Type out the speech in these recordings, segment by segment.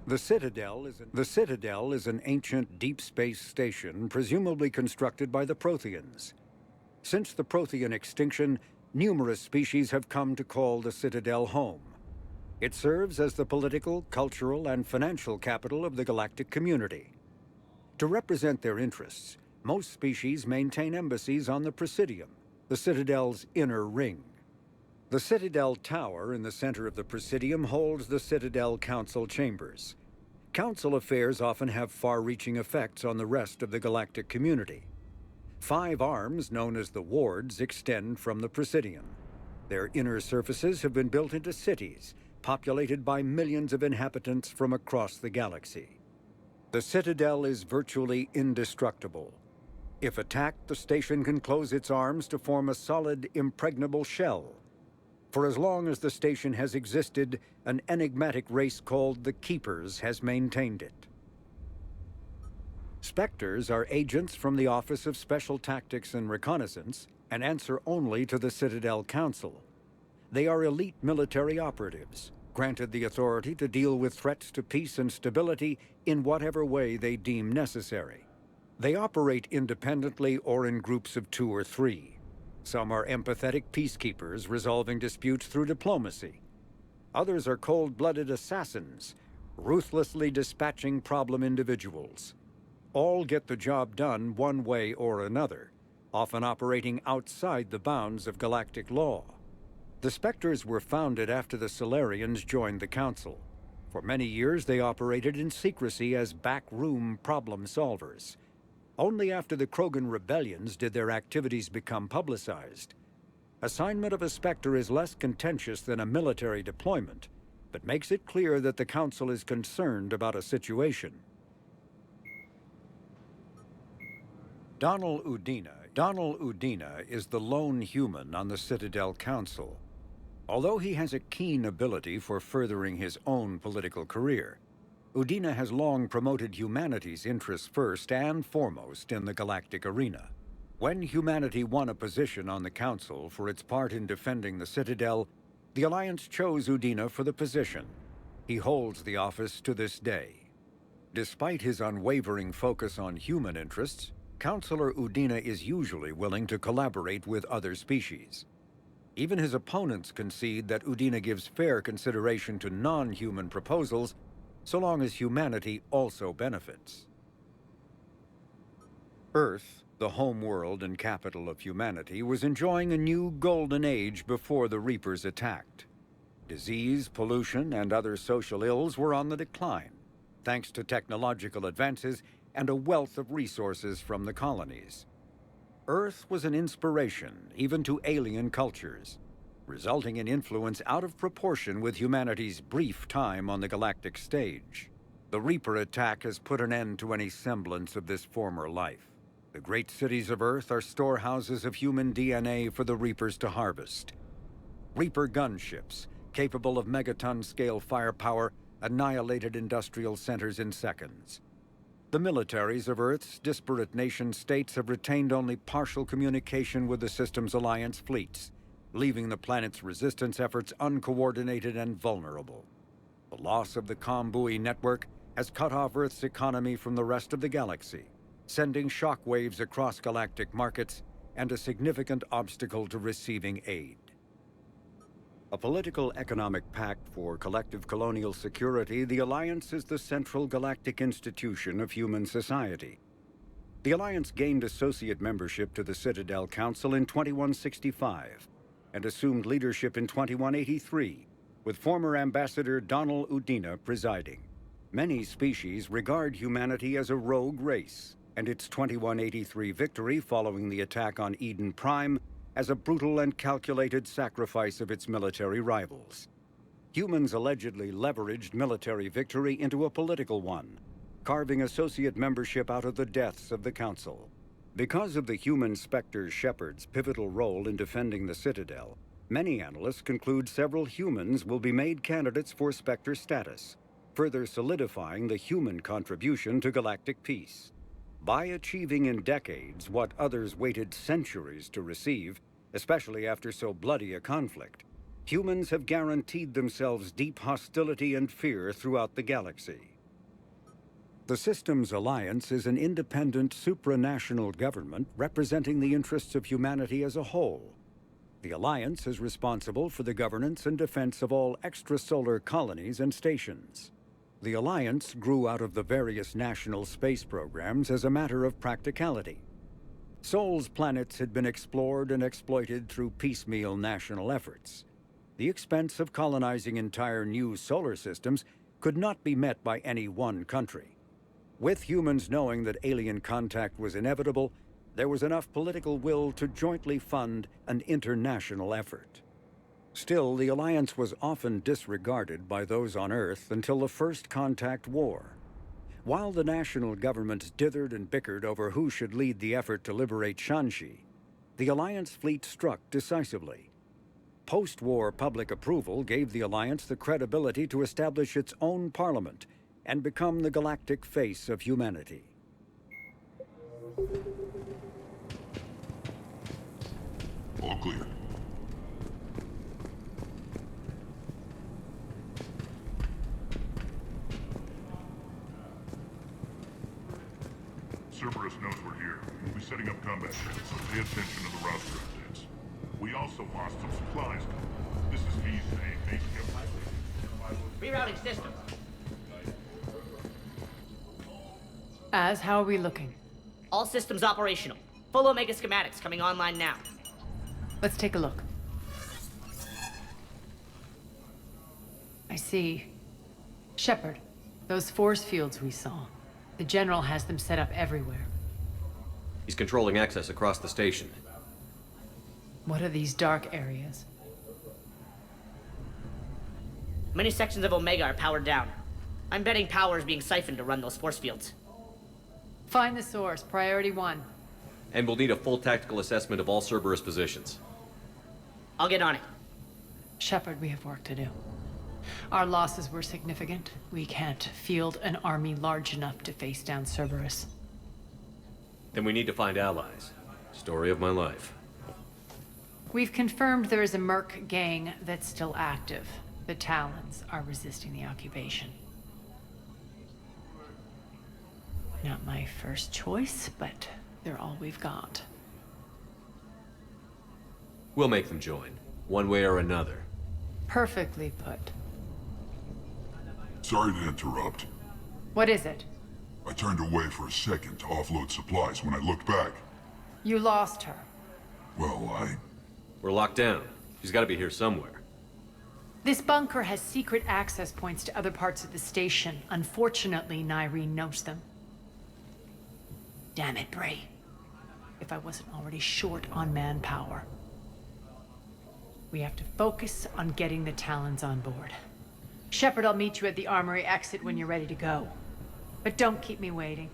The Citadel is an ancient deep space station presumably constructed by the Protheans. Since the Prothean extinction, numerous species have come to call the Citadel home. It serves as the political, cultural, and financial capital of the galactic community. To represent their interests, most species maintain embassies on the Presidium, the Citadel's inner ring. The Citadel Tower in the center of the Presidium holds the Citadel Council chambers. Council affairs often have far-reaching effects on the rest of the galactic community. 5 arms, known as the wards, extend from the Presidium. Their inner surfaces have been built into cities, populated by millions of inhabitants from across the galaxy. The Citadel is virtually indestructible. If attacked, the station can close its arms to form a solid, impregnable shell. For as long as the station has existed, an enigmatic race called the Keepers has maintained it. Spectres are agents from the Office of Special Tactics and Reconnaissance and answer only to the Citadel Council. They are elite military operatives, granted the authority to deal with threats to peace and stability in whatever way they deem necessary. They operate independently or in groups of 2 or 3. Some are empathetic peacekeepers resolving disputes through diplomacy. Others are cold-blooded assassins, ruthlessly dispatching problem individuals. All get the job done one way or another, often operating outside the bounds of galactic law. The Spectres were founded after the Solarians joined the Council. For many years, they operated in secrecy as backroom problem solvers. Only after the Krogan rebellions did their activities become publicized. Assignment of a Spectre is less contentious than a military deployment, but makes it clear that the Council is concerned about a situation. Donald Udina is the lone human on the Citadel Council. Although he has a keen ability for furthering his own political career, Udina has long promoted humanity's interests first and foremost in the galactic arena. When humanity won a position on the Council for its part in defending the Citadel, the Alliance chose Udina for the position. He holds the office to this day. Despite his unwavering focus on human interests, Councilor Udina is usually willing to collaborate with other species. Even his opponents concede that Udina gives fair consideration to non-human proposals, so long as humanity also benefits. Earth, the home world and capital of humanity, was enjoying a new golden age before the Reapers attacked. Disease, pollution, and other social ills were on the decline, thanks to technological advances and a wealth of resources from the colonies. Earth was an inspiration even to alien cultures, resulting in influence out of proportion with humanity's brief time on the galactic stage. The Reaper attack has put an end to any semblance of this former life. The great cities of Earth are storehouses of human DNA for the Reapers to harvest. Reaper gunships, capable of megaton-scale firepower, annihilated industrial centers in seconds. The militaries of Earth's disparate nation-states have retained only partial communication with the system's alliance fleets, leaving the planet's resistance efforts uncoordinated and vulnerable. The loss of the comm-buoy network has cut off Earth's economy from the rest of the galaxy, sending shockwaves across galactic markets and a significant obstacle to receiving aid. A political economic pact for collective colonial security, the Alliance is the central galactic institution of human society. The Alliance gained associate membership to the Citadel Council in 2165 and assumed leadership in 2183, with former Ambassador Donald Udina presiding. Many species regard humanity as a rogue race, and its 2183 victory following the attack on Eden Prime as a brutal and calculated sacrifice of its military rivals. Humans allegedly leveraged military victory into a political one, carving associate membership out of the deaths of the Council. Because of the human Spectre Shepard's pivotal role in defending the Citadel, many analysts conclude several humans will be made candidates for Spectre status, further solidifying the human contribution to galactic peace. By achieving in decades what others waited centuries to receive, especially after so bloody a conflict, humans have guaranteed themselves deep hostility and fear throughout the galaxy. The Systems Alliance is an independent supranational government representing the interests of humanity as a whole. The Alliance is responsible for the governance and defense of all extrasolar colonies and stations. The Alliance grew out of the various national space programs as a matter of practicality. Sol's planets had been explored and exploited through piecemeal national efforts. The expense of colonizing entire new solar systems could not be met by any one country. With humans knowing that alien contact was inevitable, there was enough political will to jointly fund an international effort. Still, the Alliance was often disregarded by those on Earth until the First Contact War. While the national governments dithered and bickered over who should lead the effort to liberate Shanxi, the Alliance fleet struck decisively. Post-war public approval gave the Alliance the credibility to establish its own parliament and become the galactic face of humanity. All clear. Cerberus knows we're here. We'll be setting up combat ships, so pay attention to the roster updates. We also lost some supplies. This is VSA, base Rerouting systems. How are we looking? All systems operational. Full Omega schematics coming online now. Let's take a look. I see. Shepard, those force fields we saw. The General has them set up everywhere. He's controlling access across the station. What are these dark areas? Many sections of Omega are powered down. I'm betting power is being siphoned to run those force fields. Find the source, priority 1. And we'll need a full tactical assessment of all Cerberus positions. I'll get on it. Shepard, we have work to do. Our losses were significant. We can't field an army large enough to face down Cerberus. Then we need to find allies. Story of my life. We've confirmed there is a Merc gang that's still active. The Talons are resisting the occupation. Not my first choice, but they're all we've got. We'll make them join, one way or another. Perfectly put. Sorry to interrupt. What is it? I turned away for a second to offload supplies. When I looked back, You lost her. well, We're locked down. She's gotta be here somewhere. This bunker has secret access points to other parts of the station. Unfortunately, Nyreen knows them. Damn it, Bray. If I wasn't already short on manpower. We have to focus on getting the Talons on board. Shepard, I'll meet you at the armory exit when you're ready to go. But don't keep me waiting.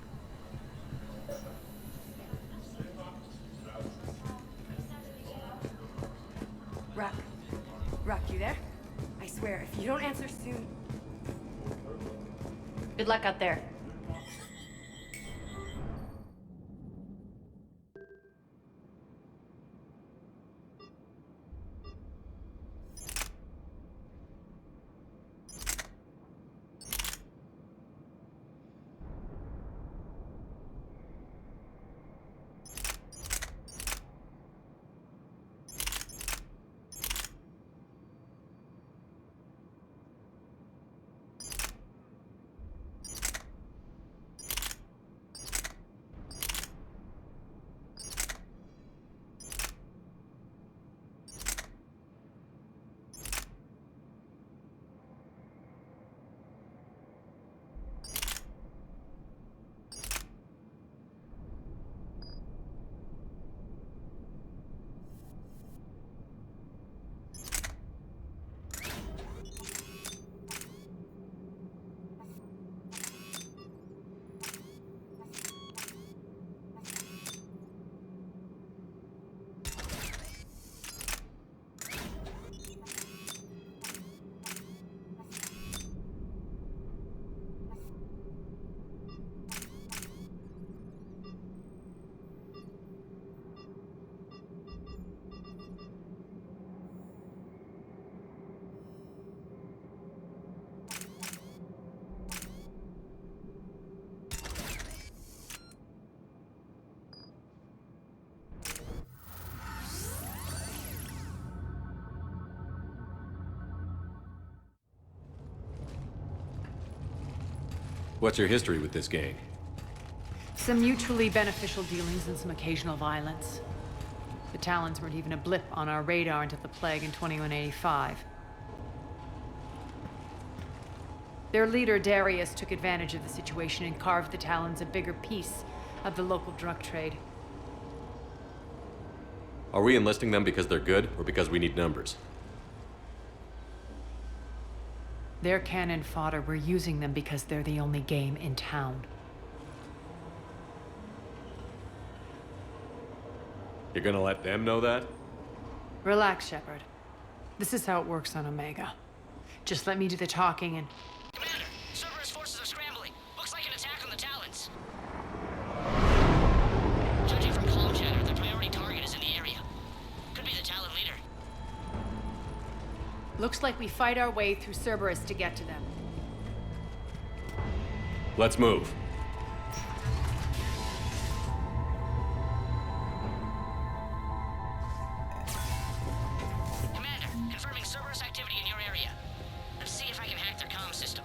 Rock, you there? I swear, if you don't answer soon... Good luck out there. What's your history with this gang? Some mutually beneficial dealings and some occasional violence. The Talons weren't even a blip on our radar until the plague in 2185. Their leader, Darius, took advantage of the situation and carved the Talons a bigger piece of the local drug trade. Are we enlisting them because they're good, or because we need numbers? They're cannon fodder. We're using them because they're the only game in town. You're gonna let them know that? Relax, Shepard. This is how it works on Omega. Just let me do the talking and... Commander, Cerberus forces are scrambling. Looks like an attack on the Talons. Judging from comm chatter, their priority target is in the area. Could be the Talon leader. Looks like we fight our way through Cerberus to get to them. Let's move. Commander, confirming Cerberus activity in your area. Let's see if I can hack their comm system.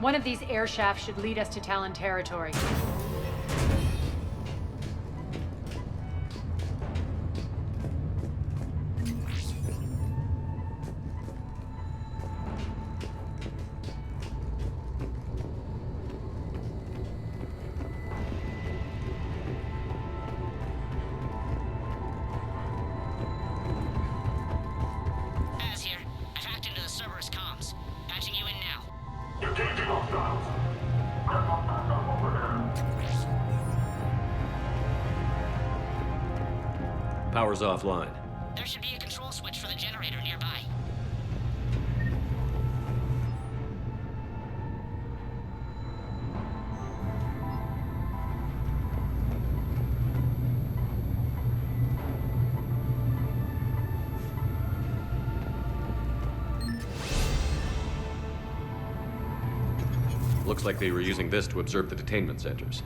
One of these air shafts should lead us to Talon territory. Az here. I've hacked into the Cerberus comms. Patching you in now. Engaging hostiles. Grab on backup over there. Power's offline. There should be a control switch for the generator nearby. Looks like they were using this to observe the detainment centers.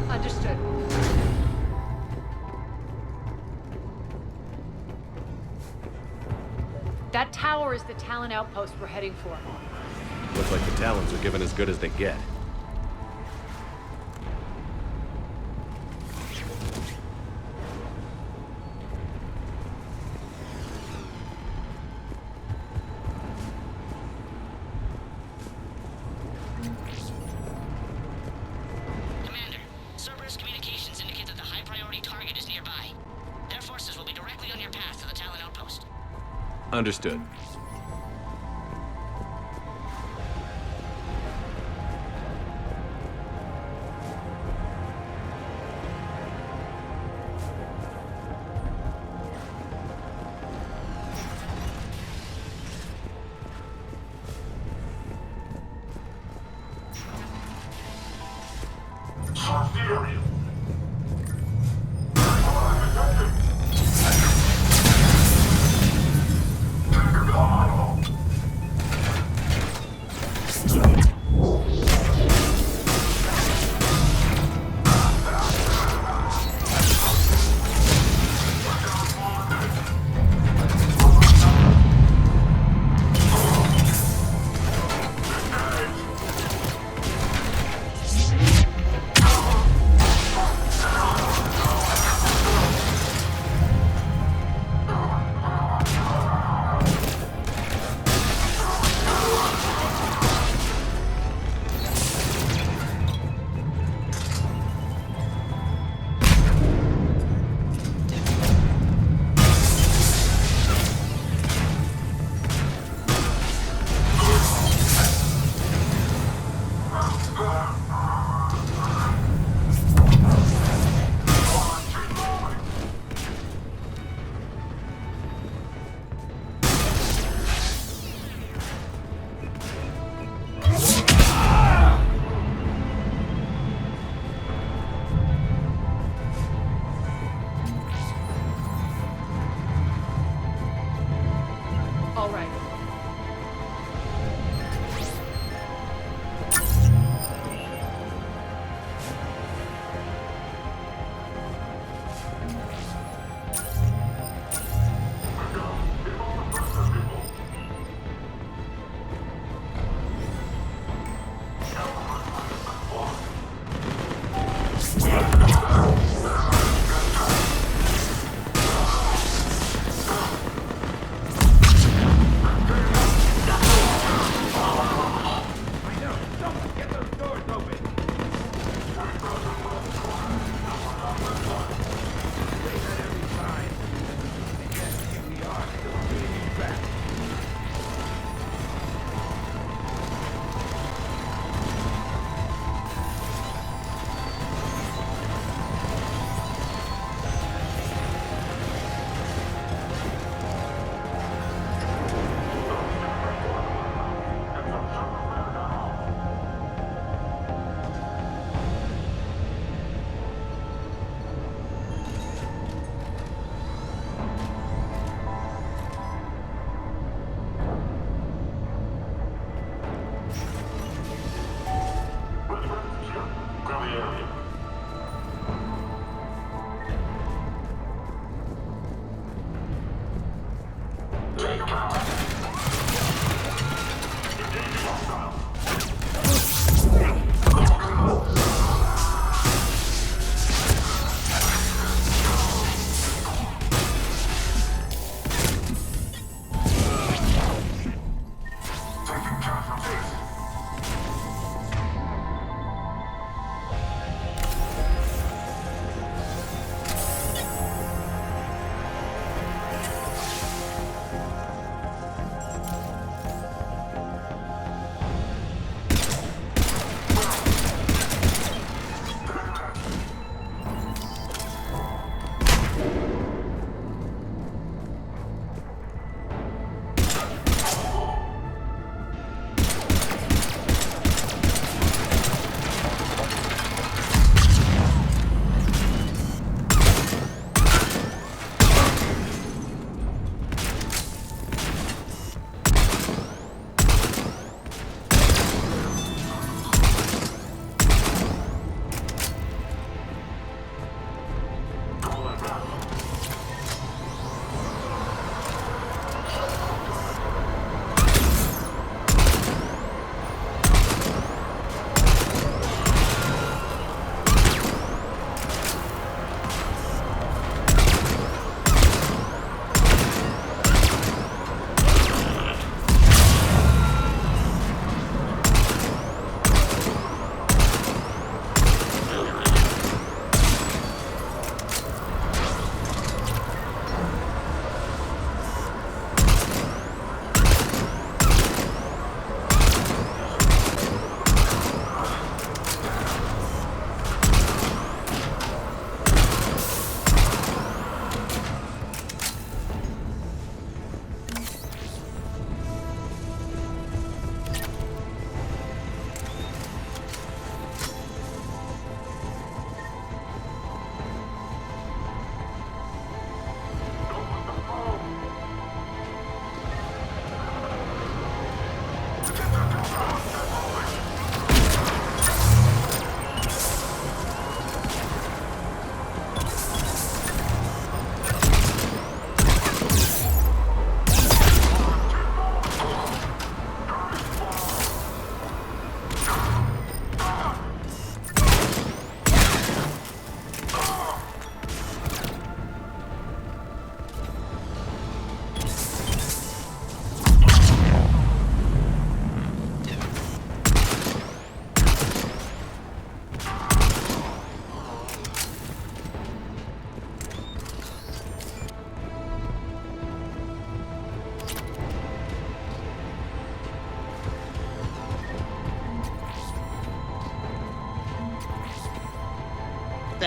Understood. That tower is the Talon outpost we're heading for. Looks like the Talons are given as good as they get. Commander, Cerberus communications indicate that the high-priority target is nearby. Their forces will be directly on your path to the Talon outpost. Understood. Search the area.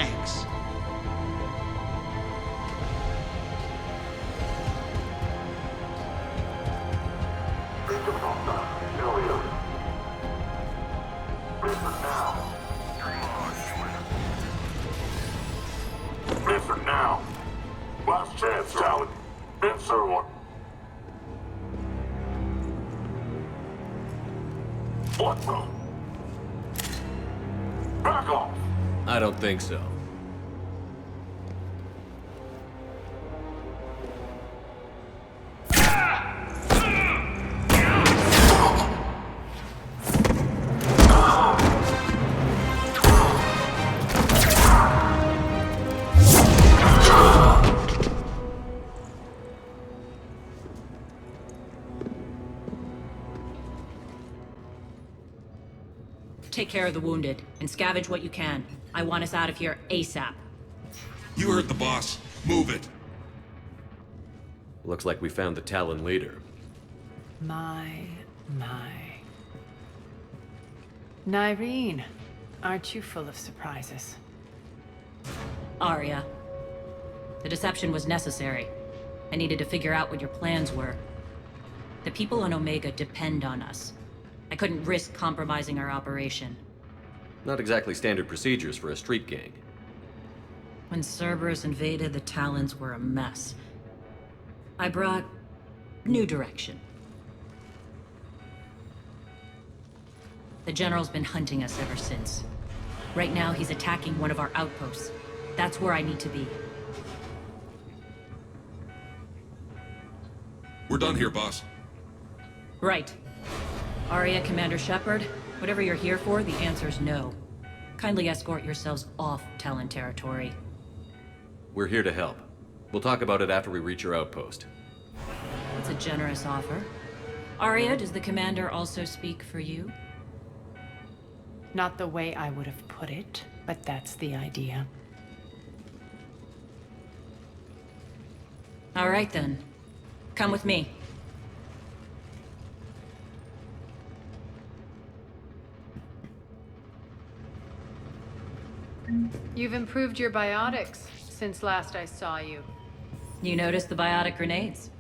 Thanks. Answer now. Last chance, Talon. Answer one. What the? Back off. I don't think so. Take care of the wounded, and scavenge what you can. I want us out of here ASAP. You heard the boss. Move it. Looks like we found the Talon leader. My. Nyreen, aren't you full of surprises? Arya. The deception was necessary. I needed to figure out what your plans were. The people on Omega depend on us. I couldn't risk compromising our operation. Not exactly standard procedures for a street gang. When Cerberus invaded, the Talons were a mess. I brought new direction. The General's been hunting us ever since. Right now, he's attacking one of our outposts. That's where I need to be. We're done here, boss. Right. Arya, Commander Shepard, whatever you're here for, the answer's no. Kindly escort yourselves off Talon territory. We're here to help. We'll talk about it after we reach your outpost. It's a generous offer. Arya, does the Commander also speak for you? Not the way I would have put it, but that's the idea. All right then. Come with me. You've improved your biotics since last I saw you. You noticed the biotic grenades?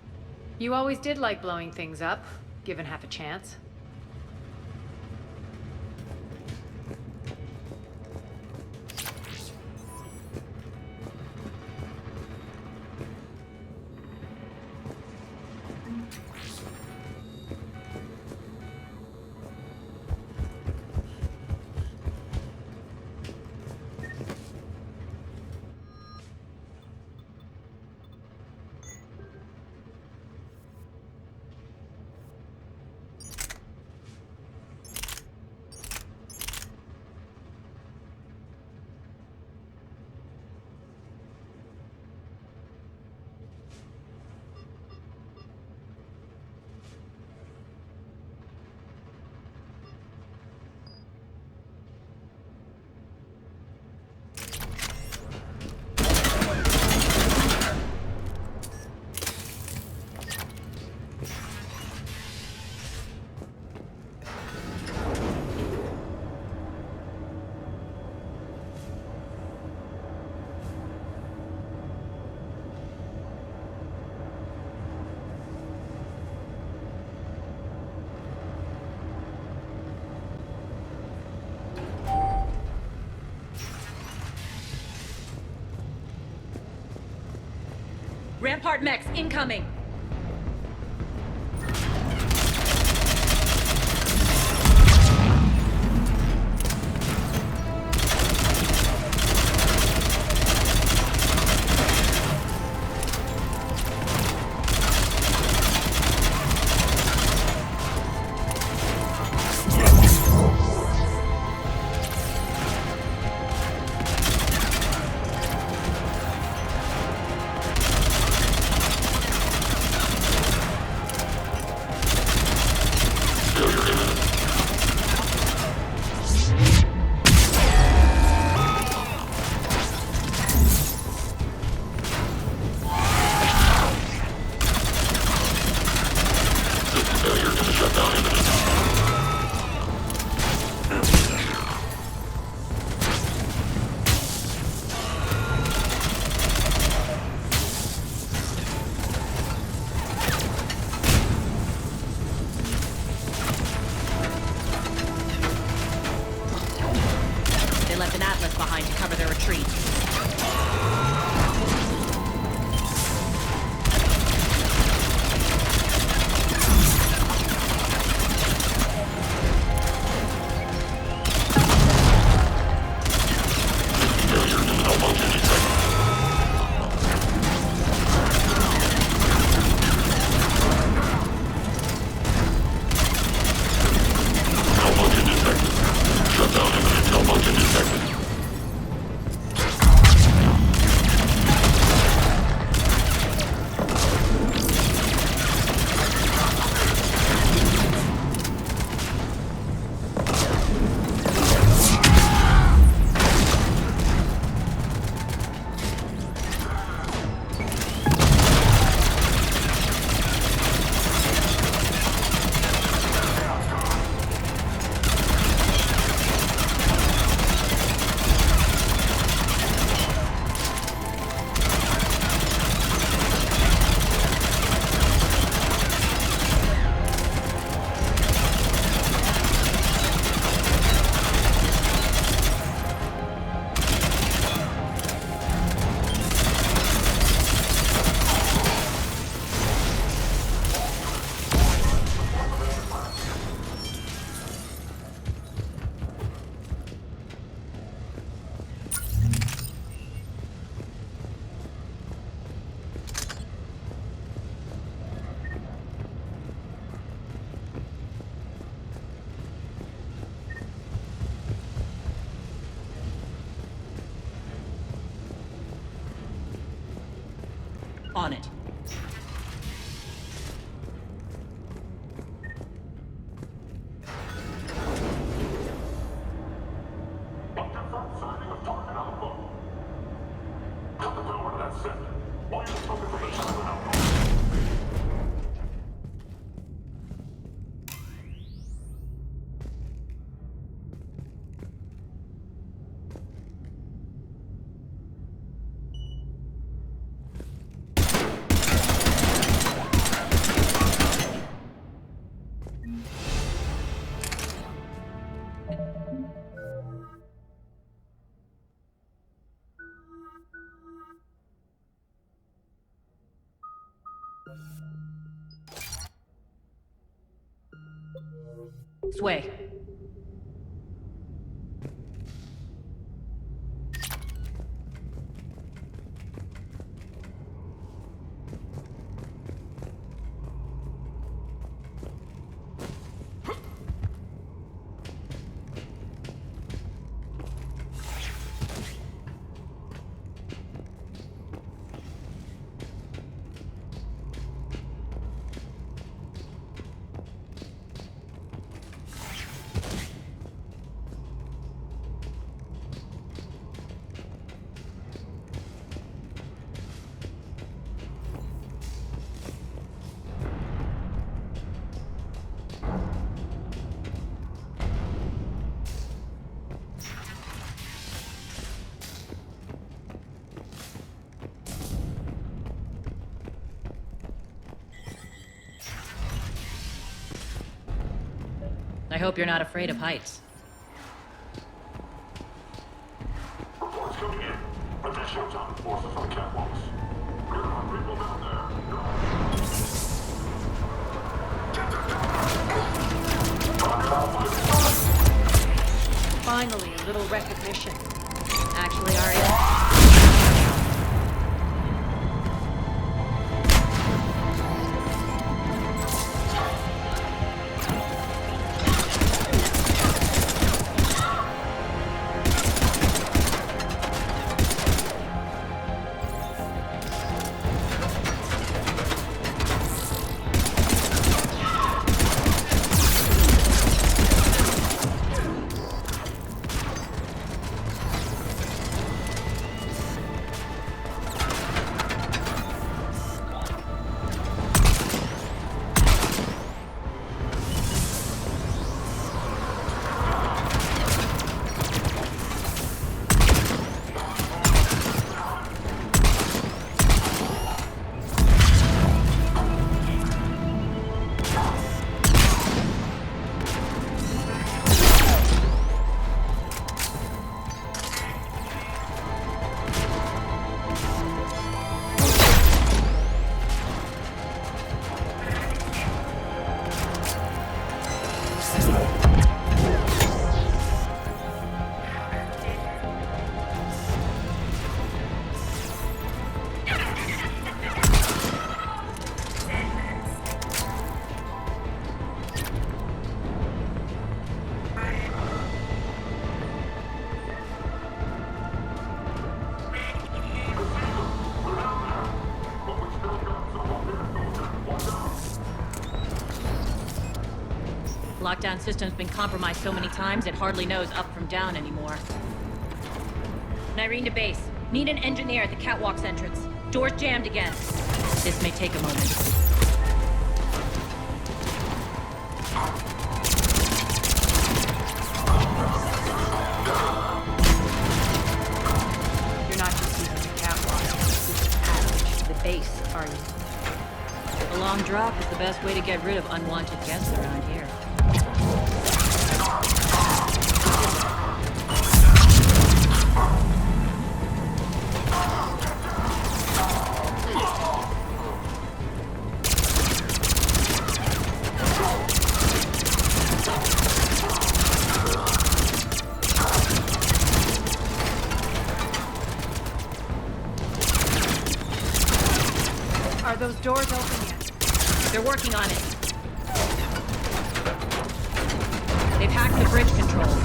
You always did like blowing things up, given half a chance. Rampart mechs incoming! behind to cover their retreat. On it. Sway. I hope you're not afraid of heights. Reports coming in. Additional time forces on catwalks. There are people down there. Finally, a little recognition. Actually, Arya, Lockdown system's been compromised so many times it hardly knows up from down anymore. Nyreen to base. Need an engineer at the catwalk's entrance. Door's jammed again. This may take a moment. You're not just using the catwalk. This is passage to the base, are you? A long drop is the best way to get rid of unwanted guests around here. Are those doors open yet? They're working on it. They've hacked the bridge controls.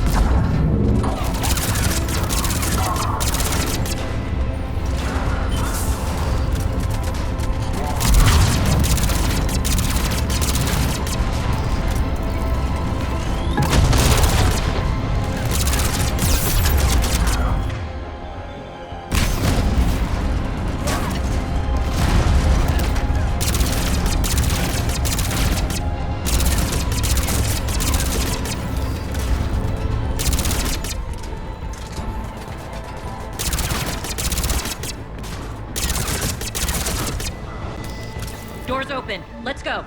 Doors open. Let's go.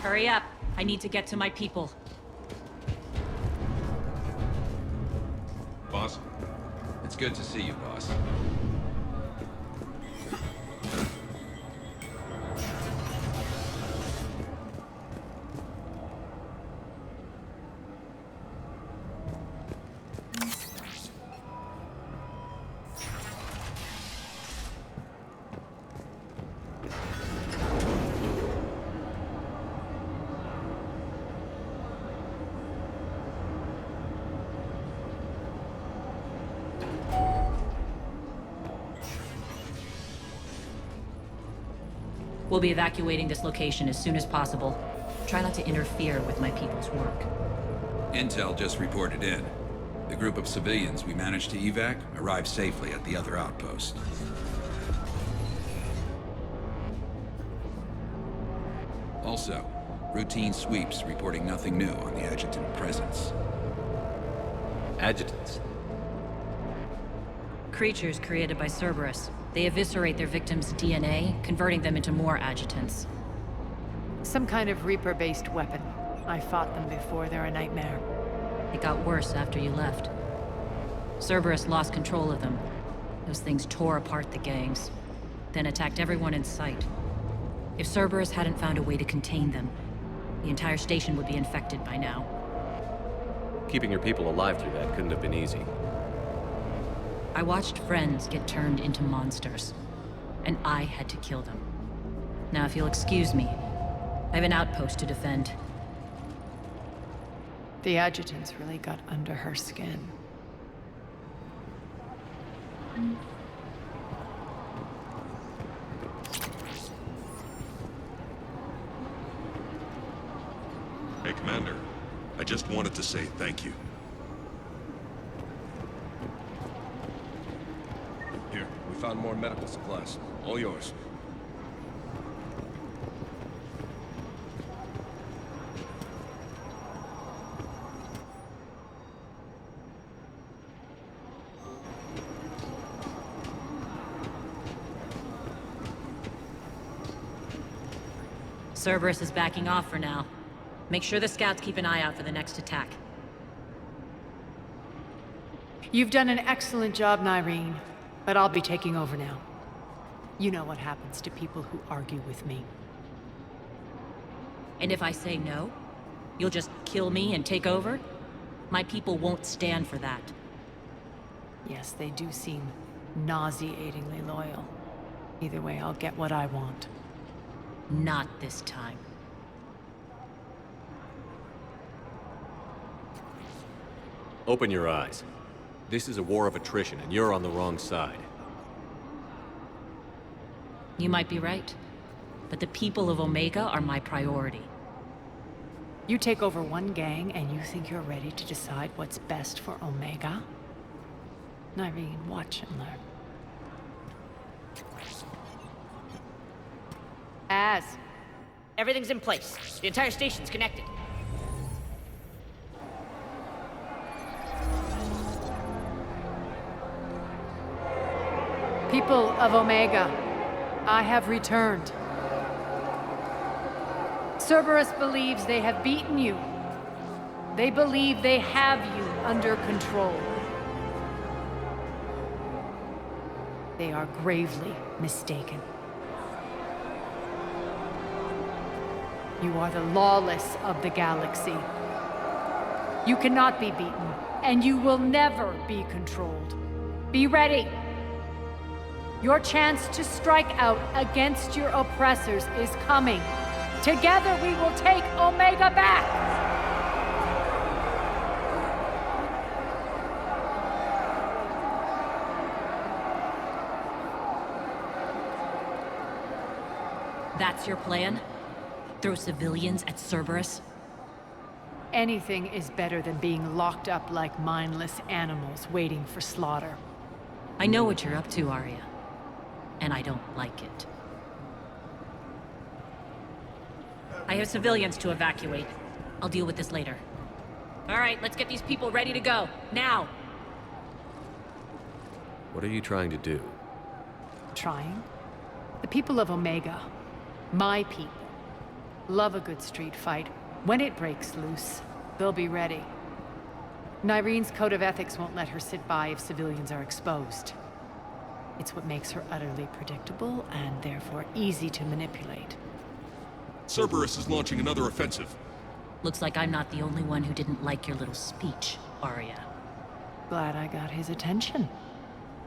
Hurry up. I need to get to my people. Boss? It's good to see you, boss. We'll be evacuating this location as soon as possible. Try not to interfere with my people's work. Intel just reported in. The group of civilians we managed to evac arrived safely at the other outpost. Also, routine sweeps reporting nothing new on the adjutant presence. Adjutants. Creatures created by Cerberus. They eviscerate their victims' DNA, converting them into more adjutants. Some kind of Reaper-based weapon. I fought them before. They're a nightmare. It got worse after you left. Cerberus lost control of them. Those things tore apart the gangs, then attacked everyone in sight. If Cerberus hadn't found a way to contain them, the entire station would be infected by now. Keeping your people alive through that couldn't have been easy. I watched friends get turned into monsters, and I had to kill them. Now, if you'll excuse me, I have an outpost to defend. The adjutants really got under her skin. Hey, Commander. I just wanted to say thank you. Here, we found more medical supplies. All yours. Cerberus is backing off for now. Make sure the scouts keep an eye out for the next attack. You've done an excellent job, Nyreen, but I'll be taking over now. You know what happens to people who argue with me. And if I say no, you'll just kill me and take over? My people won't stand for that. Yes, they do seem nauseatingly loyal. Either way, I'll get what I want. Not this time. Open your eyes. This is a war of attrition, and you're on the wrong side. You might be right, but the people of Omega are my priority. You take over one gang and you think you're ready to decide what's best for Omega? Nyreen, watch and learn. Everything's in place. The entire station's connected. People of Omega, I have returned. Cerberus believes they have beaten you. They believe they have you under control. They are gravely mistaken. You are the lawless of the galaxy. You cannot be beaten, and you will never be controlled. Be ready. Your chance to strike out against your oppressors is coming. Together we will take Omega back! That's your plan? Throw civilians at Cerberus? Anything is better than being locked up like mindless animals waiting for slaughter. I know what you're up to, Arya. And I don't like it. I have civilians to evacuate. I'll deal with this later. All right, let's get these people ready to go. Now! What are you trying to do? Trying? The people of Omega, my people, love a good street fight. When it breaks loose, they'll be ready. Nyreen's code of ethics won't let her sit by if civilians are exposed. It's what makes her utterly predictable and therefore easy to manipulate. Cerberus is launching another offensive. Looks like I'm not the only one who didn't like your little speech, Arya. Glad I got his attention.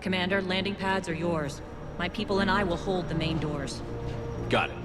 Commander, landing pads are yours. My people and I will hold the main doors. Got it.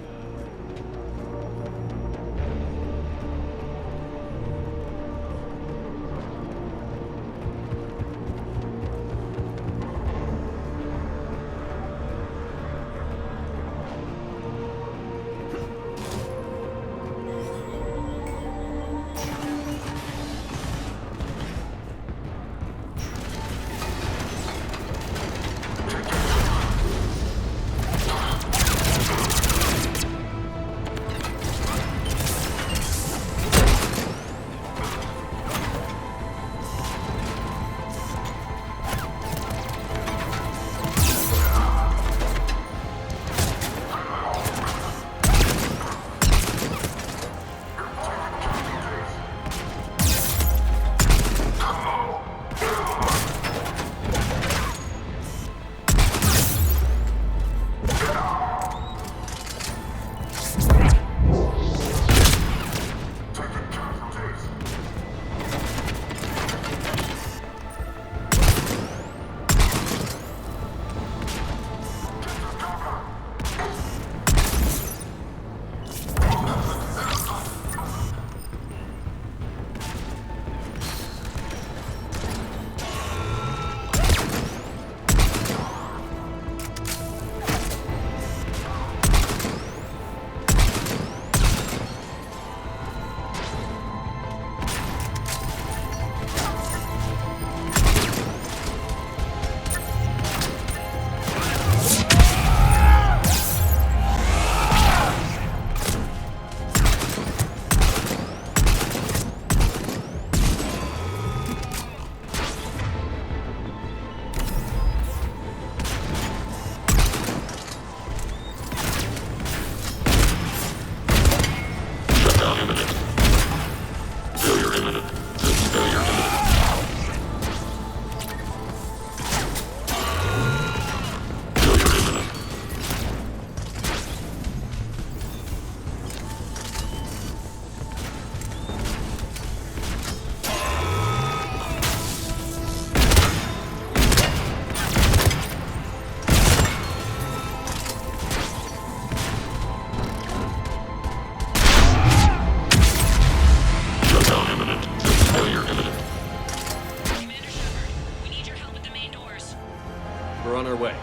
We're on our way.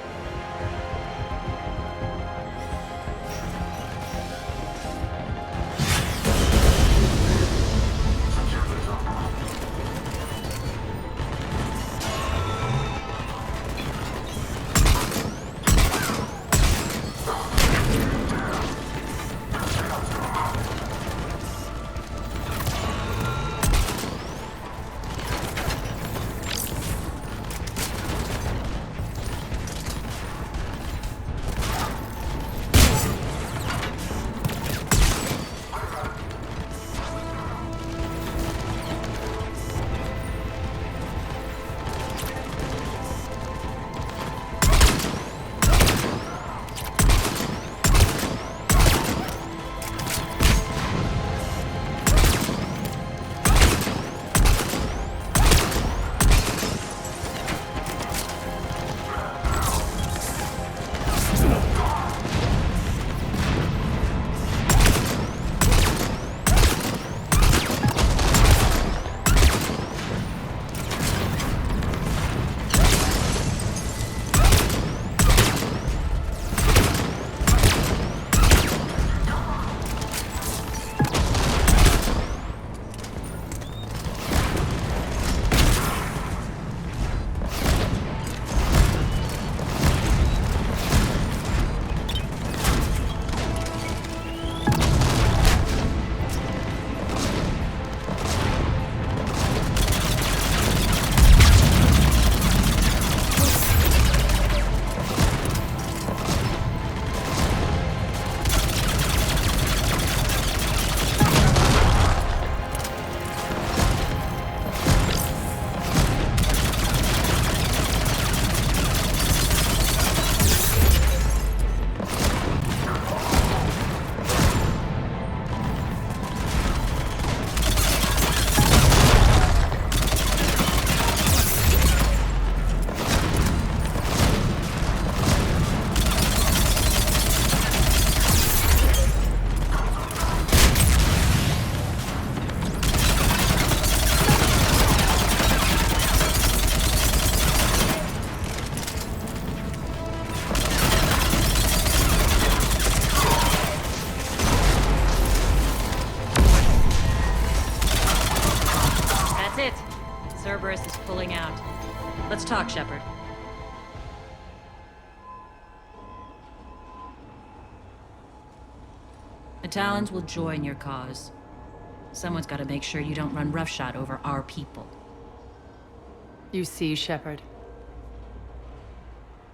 Cerberus is pulling out. Let's talk, Shepard. The Talons will join your cause. Someone's got to make sure you don't run roughshod over our people. You see, Shepard.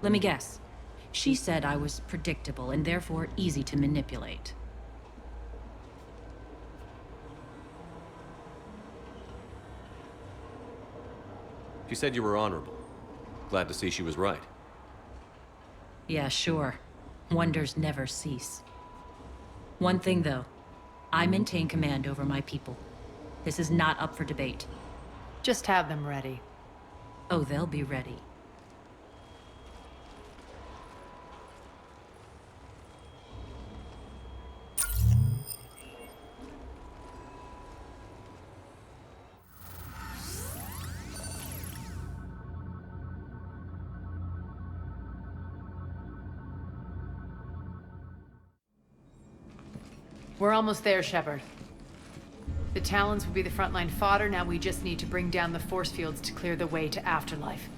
Let me guess. She said I was predictable and therefore easy to manipulate. She said you were honorable. Glad to see she was right. Yeah, sure. Wonders never cease. One thing, though. I maintain command over my people. This is not up for debate. Just have them ready. Oh, they'll be ready. We're almost there, Shepard. The Talons will be the frontline fodder. Now we just need to bring down the force fields to clear the way to Afterlife.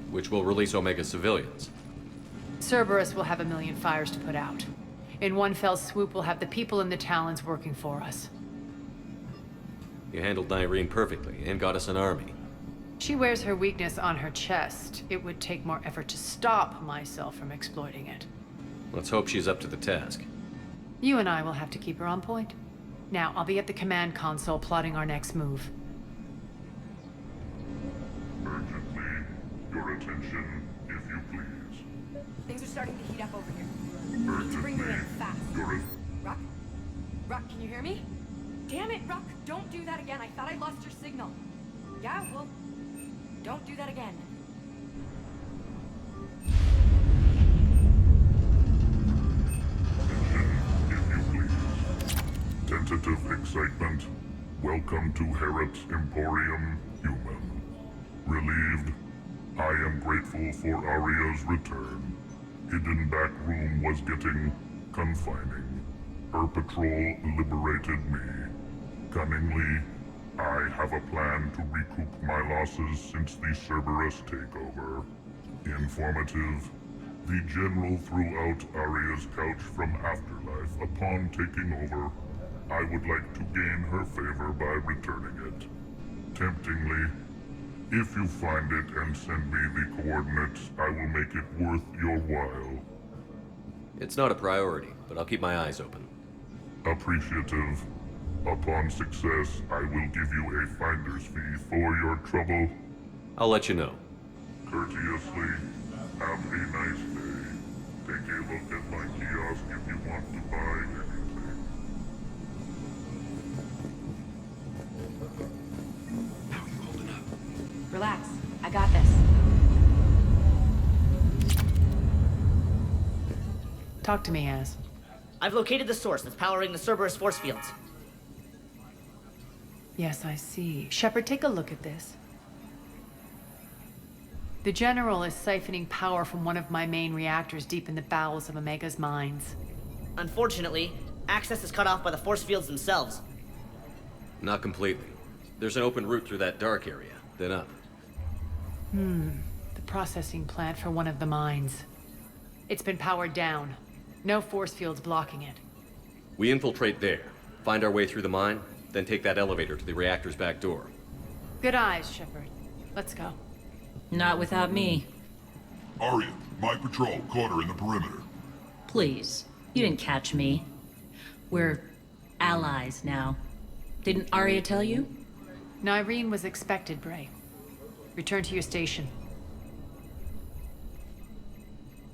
Which will release Omega civilians. Cerberus will have a million fires to put out. In one fell swoop, we'll have the people in the Talons working for us. You handled Irene perfectly and got us an army. She wears her weakness on her chest. It would take more effort to stop myself from exploiting it. Let's hope she's up to the task. You and I will have to keep her on point. Now, I'll be at the command console plotting our next move. Urgently, your attention, if you please. Things are starting to heat up over here. You need to bring me in fast. Rock? Rock, can you hear me? Damn it, Rock! Don't do that again. I thought I lost your signal. Yeah, well, don't do that again. Tentative excitement. Welcome to Herod's Emporium, human. Relieved. I am grateful for Aria's return. Hidden back room was getting confining. Her patrol liberated me. Cunningly, I have a plan to recoup my losses since the Cerberus takeover. Informative. The General threw out Aria's couch from Afterlife upon taking over. I would like to gain her favor by returning it. Temptingly, if you find it and send me the coordinates, I will make it worth your while. It's not a priority, but I'll keep my eyes open. Appreciative. Upon success, I will give you a finder's fee for your trouble. I'll let you know. Courteously, have a nice day. Take a look at my kiosk if you want to buy anything. Relax. I got this. Talk to me, Az. I've located the source that's powering the Cerberus force fields. Yes, I see. Shepard, take a look at this. The General is siphoning power from one of my main reactors deep in the bowels of Omega's mines. Unfortunately, access is cut off by the force fields themselves. Not completely. There's an open route through that dark area, then up. The processing plant for one of the mines. It's been powered down. No force fields blocking it. We infiltrate there, find our way through the mine, then take that elevator to the reactor's back door. Good eyes, Shepard. Let's go. Not without me. Aria, my patrol caught her in the perimeter. Please. You didn't catch me. We're allies now. Didn't Aria tell you? Irene was expected, Bray. Return to your station.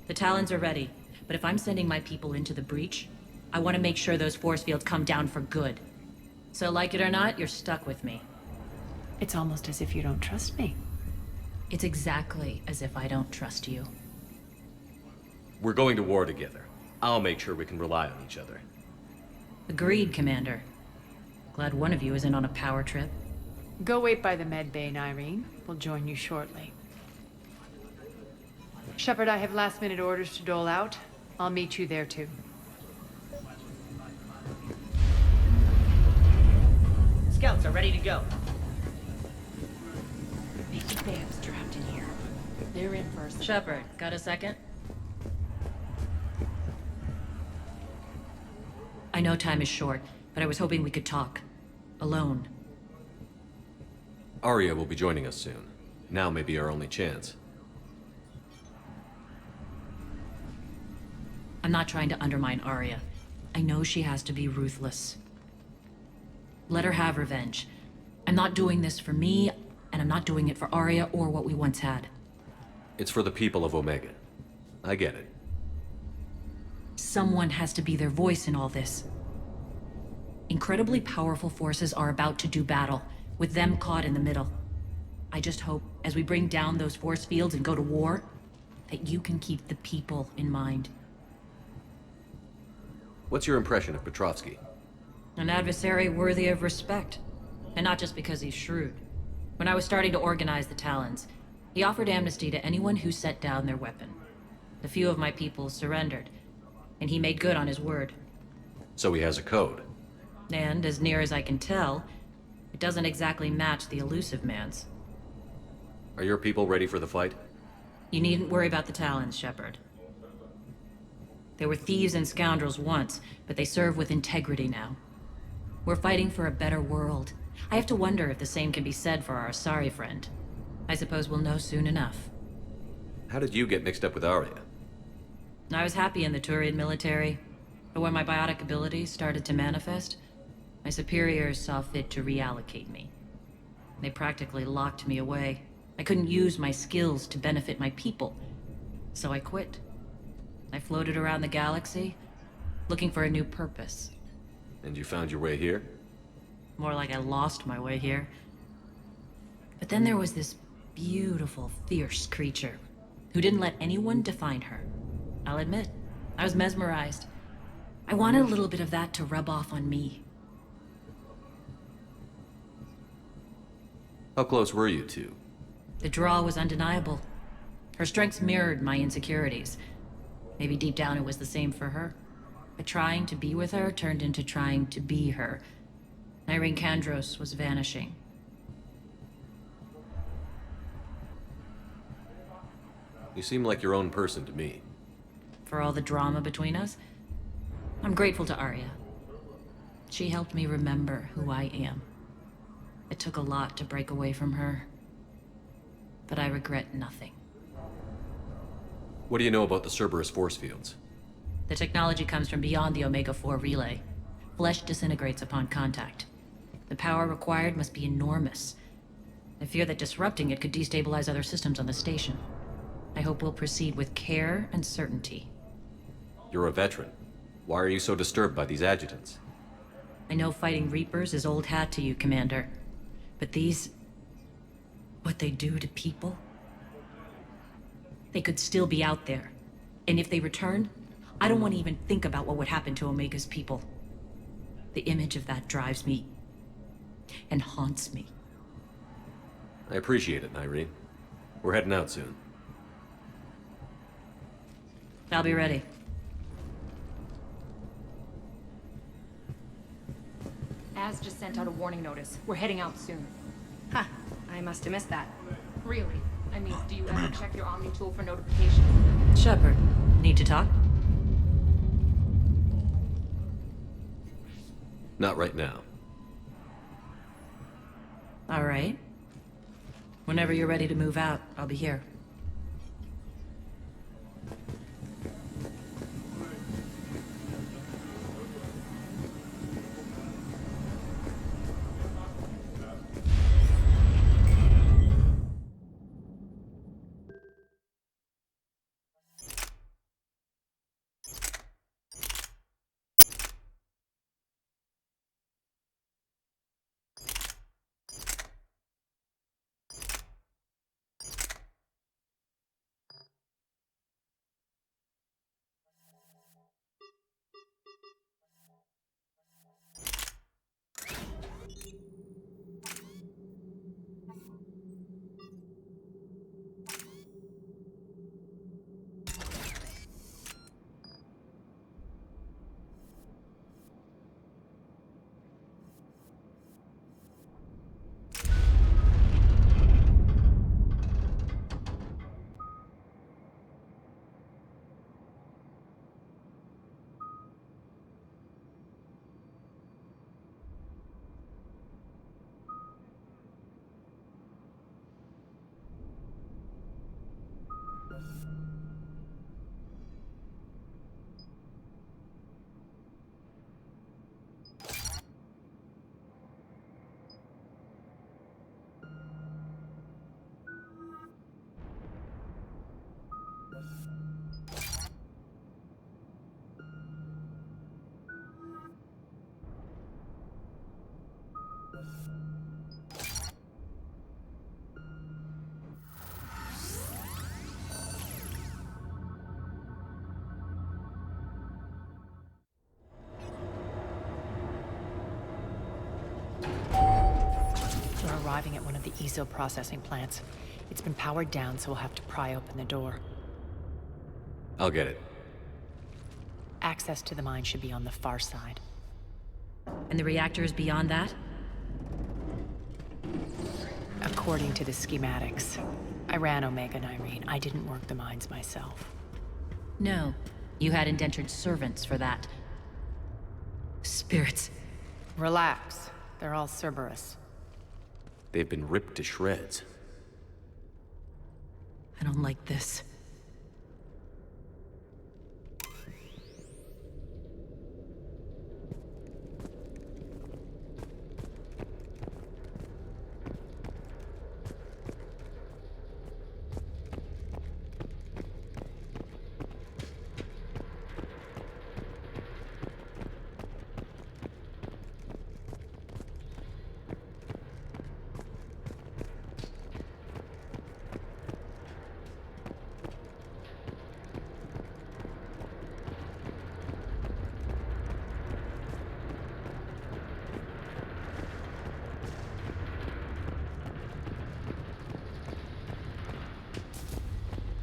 The Talons are ready, but if I'm sending my people into the breach, I want to make sure those force fields come down for good. So like it or not, you're stuck with me. It's almost as if you don't trust me. It's exactly as if I don't trust you. We're going to war together. I'll make sure we can rely on each other. Agreed, Commander. Glad one of you isn't on a power trip. Go wait by the med bay, Irene. We'll join you shortly. Shepard, I have last-minute orders to dole out. I'll meet you there, too. Scouts are ready to go. They're in first. Shepard, got a second? I know time is short, but I was hoping we could talk. Alone. Arya will be joining us soon. Now may be our only chance. I'm not trying to undermine Arya. I know she has to be ruthless. Let her have revenge. I'm not doing this for me, and I'm not doing it for Arya or what we once had. It's for the people of Omega. I get it. Someone has to be their voice in all this. Incredibly powerful forces are about to do battle, with them caught in the middle. I just hope, as we bring down those force fields and go to war, that you can keep the people in mind. What's your impression of Petrovsky? An adversary worthy of respect. And not just because he's shrewd. When I was starting to organize the Talons, he offered amnesty to anyone who set down their weapon. A few of my people surrendered, and he made good on his word. So he has a code. And, as near as I can tell, it doesn't exactly match the elusive man's. Are your people ready for the fight? You needn't worry about the Talons, Shepard. They were thieves and scoundrels once, but they serve with integrity now. We're fighting for a better world. I have to wonder if the same can be said for our Asari friend. I suppose we'll know soon enough. How did you get mixed up with Arya? I was happy in the Turian military, but when my biotic abilities started to manifest, my superiors saw fit to reallocate me. They practically locked me away. I couldn't use my skills to benefit my people, so I quit. I floated around the galaxy, looking for a new purpose. And you found your way here? More like I lost my way here. But then there was this beautiful, fierce creature who didn't let anyone define her. I'll admit, I was mesmerized. I wanted a little bit of that to rub off on me. How close were you two? The draw was undeniable. Her strengths mirrored my insecurities. Maybe deep down it was the same for her. But trying to be with her turned into trying to be her. Irene Kandros was vanishing. You seem like your own person to me. For all the drama between us, I'm grateful to Arya. She helped me remember who I am. It took a lot to break away from her, but I regret nothing. What do you know about the Cerberus force fields? The technology comes from beyond the Omega-4 relay. Flesh disintegrates upon contact. The power required must be enormous. I fear that disrupting it could destabilize other systems on the station. I hope we'll proceed with care and certainty. You're a veteran. Why are you so disturbed by these adjutants? I know fighting Reapers is old hat to you, Commander. But these... what they do to people? They could still be out there. And if they return, I don't want to even think about what would happen to Omega's people. The image of that drives me and haunts me. I appreciate it, Irene. We're heading out soon. I'll be ready. Az just sent out a warning notice. We're heading out soon. Ha! I must have missed that. Really? I mean, do you ever check your Omni tool for notifications? Shepard, need to talk? Not right now. All right. Whenever you're ready to move out, I'll be here. at one of the ESO processing plants. It's been powered down, so we'll have to pry open the door. I'll get it. Access to the mine should be on the far side. And the reactor is beyond that? According to the schematics. I ran Omega, Irene. I didn't work the mines myself. No. You had indentured servants for that. Spirits. Relax. They're all Cerberus. They've been ripped to shreds. I don't like this.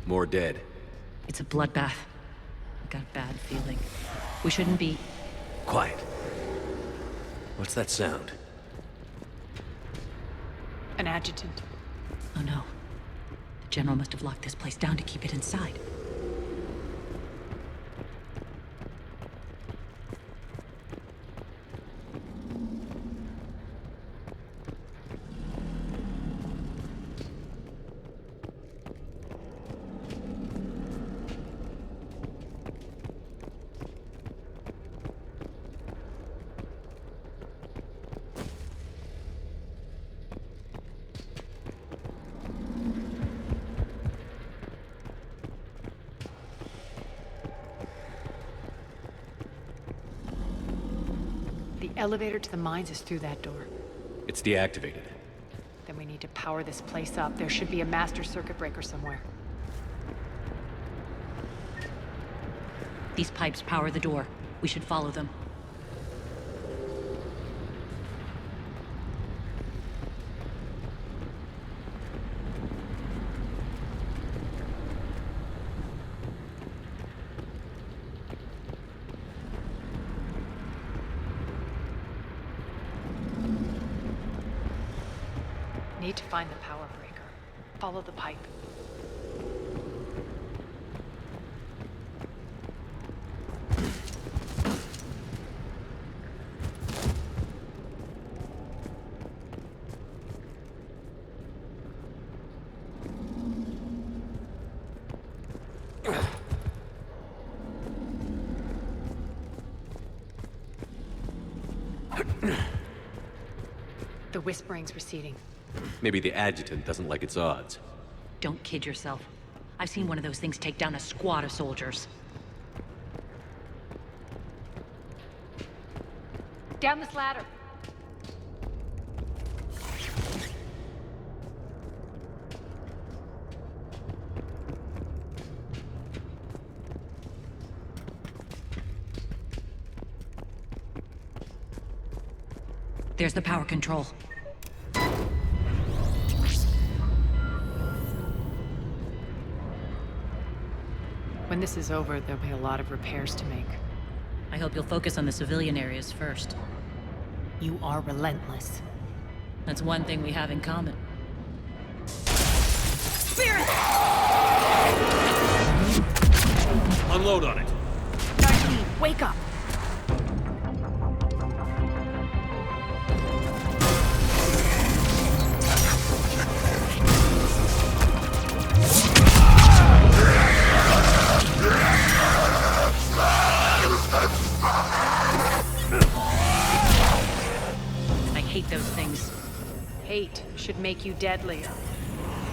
More dead. It's a bloodbath. I got a bad feeling. We shouldn't be... Quiet. What's that sound? An adjutant. Oh no. The General must have locked this place down to keep it inside. The elevator to the mines is through that door. It's deactivated. Then we need to power this place up. There should be a master circuit breaker somewhere. These pipes power the door. We should follow them. Need to find the power breaker. Follow the pipe. The whispering's receding. Maybe the adjutant doesn't like its odds. Don't kid yourself. I've seen one of those things take down a squad of soldiers. Down this ladder. There's the power control. When this is over, there'll be a lot of repairs to make. I hope you'll focus on the civilian areas first. You are relentless. That's one thing we have in common. Spirit! Unload on it. Darlene, wake up! I hate those things. Hate should make you deadly.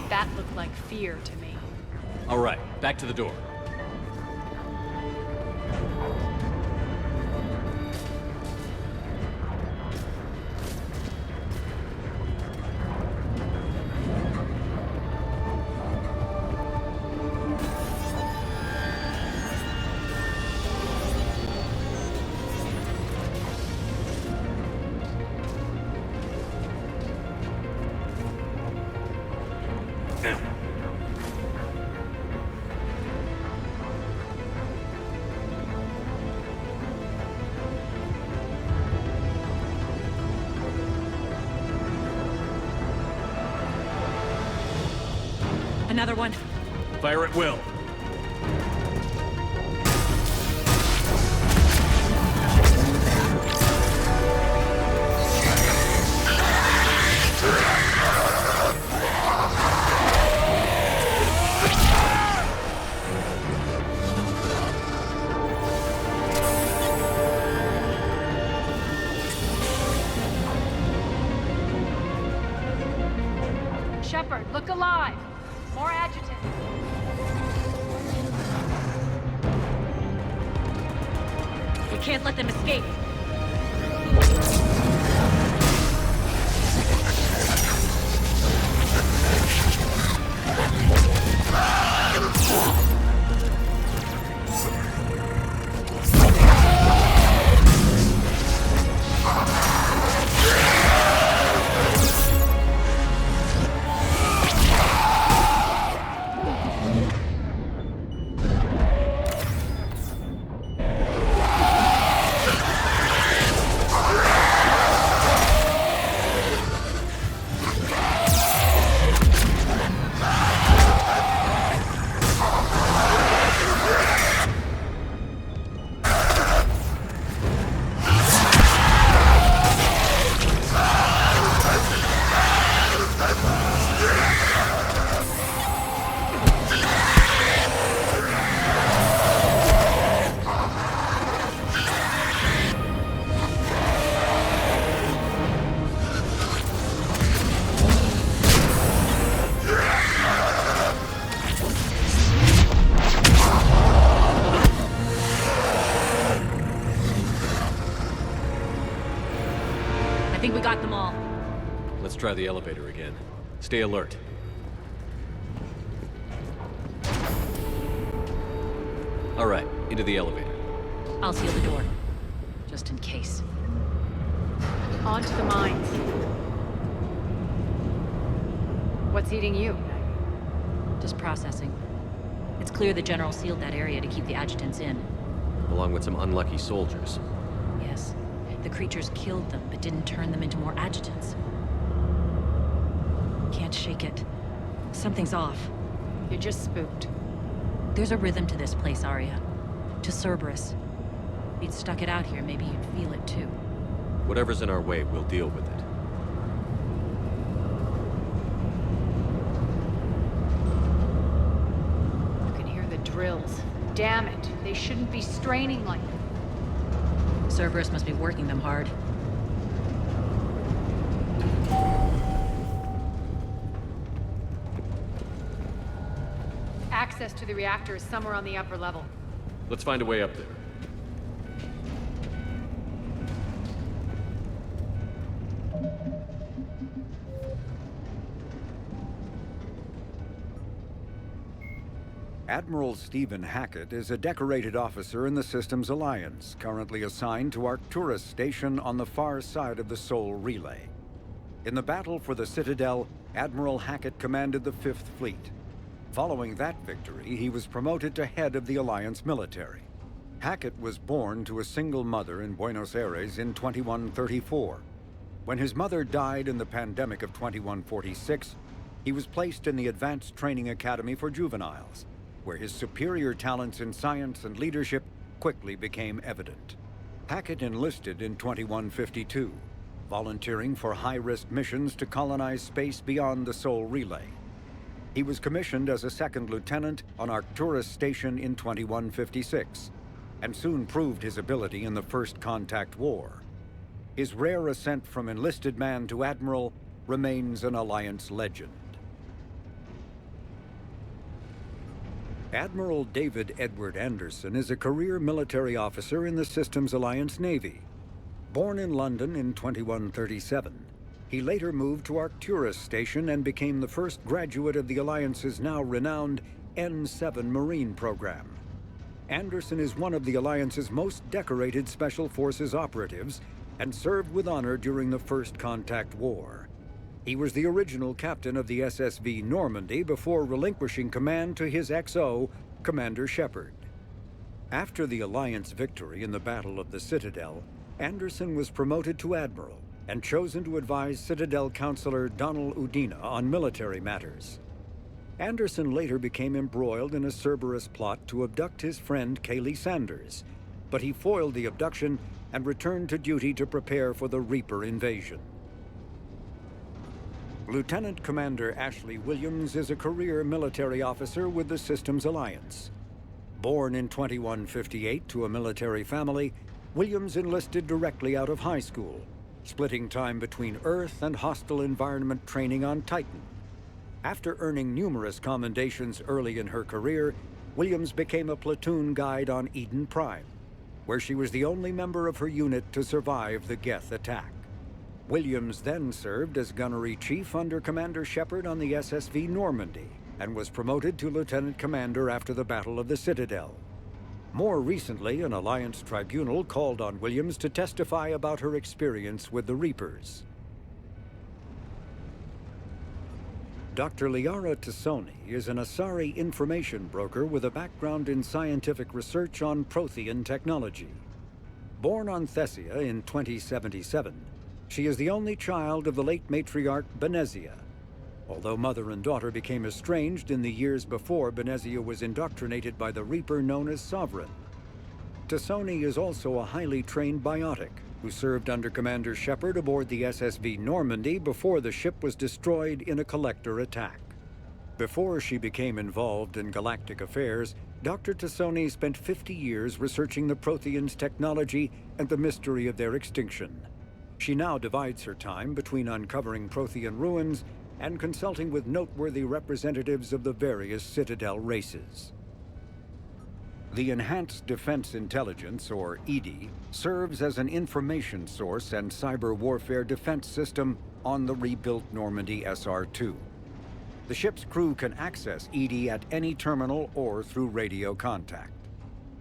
That looked like fear to me. All right, back to the door. Another one. Fire at will. Shepard, look alive! More adjutant. We can't let them escape. I think we got them all. Let's try the elevator again. Stay alert. All right, into the elevator. I'll seal the door. Just in case. On to the mines. What's eating you? Just processing. It's clear the General sealed that area to keep the adjutants in. Along with some unlucky soldiers. Yes. The creatures killed them, but didn't turn them into more adjutants. Can't shake it. Something's off. You're just spooked. There's a rhythm to this place, Arya. To Cerberus. If you'd stuck it out here, maybe you'd feel it too. Whatever's in our way, we'll deal with it. You can hear the drills. Damn it. They shouldn't be straining like that. Cerberus must be working them hard. Access to the reactor is somewhere on the upper level. Let's find a way up there. Admiral Stephen Hackett is a decorated officer in the Systems Alliance, currently assigned to Arcturus Station on the far side of the Sol Relay. In the battle for the Citadel, Admiral Hackett commanded the 5th Fleet. Following that victory, he was promoted to head of the Alliance military. Hackett was born to a single mother in Buenos Aires in 2134. When his mother died in the pandemic of 2146, he was placed in the Advanced Training Academy for Juveniles, where his superior talents in science and leadership quickly became evident. Hackett enlisted in 2152, volunteering for high-risk missions to colonize space beyond the Sol Relay. He was commissioned as a 2nd lieutenant on Arcturus Station in 2156, and soon proved his ability in the First Contact War. His rare ascent from enlisted man to admiral remains an Alliance legend. Admiral David Edward Anderson is a career military officer in the Systems Alliance Navy. Born in London in 2137, he later moved to Arcturus Station and became the first graduate of the Alliance's now renowned N7 Marine program. Anderson is one of the Alliance's most decorated Special Forces operatives and served with honor during the First Contact War. He was the original captain of the SSV Normandy before relinquishing command to his XO, Commander Shepard. After the Alliance victory in the Battle of the Citadel, Anderson was promoted to Admiral and chosen to advise Citadel Counselor Donald Udina on military matters. Anderson later became embroiled in a Cerberus plot to abduct his friend Kaylee Sanders, but he foiled the abduction and returned to duty to prepare for the Reaper invasion. Lieutenant Commander Ashley Williams is a career military officer with the Systems Alliance. Born in 2158 to a military family, Williams enlisted directly out of high school, splitting time between Earth and hostile environment training on Titan. After earning numerous commendations early in her career, Williams became a platoon guide on Eden Prime, where she was the only member of her unit to survive the Geth attack. Williams then served as gunnery chief under Commander Shepard on the SSV Normandy, and was promoted to lieutenant commander after the Battle of the Citadel. More recently, an Alliance tribunal called on Williams to testify about her experience with the Reapers. Dr. Liara Tassoni is an Asari information broker with a background in scientific research on Prothean technology. Born on Thessia in 2077, she is the only child of the late matriarch Benezia. Although mother and daughter became estranged in the years before Benezia was indoctrinated by the Reaper known as Sovereign. Tassoni is also a highly trained biotic who served under Commander Shepard aboard the SSV Normandy before the ship was destroyed in a collector attack. Before she became involved in galactic affairs, Dr. Tassoni spent 50 years researching the Protheans' technology and the mystery of their extinction. She now divides her time between uncovering Prothean ruins and consulting with noteworthy representatives of the various Citadel races. The Enhanced Defense Intelligence, or EDI, serves as an information source and cyber warfare defense system on the rebuilt Normandy SR-2. The ship's crew can access EDI at any terminal or through radio contact.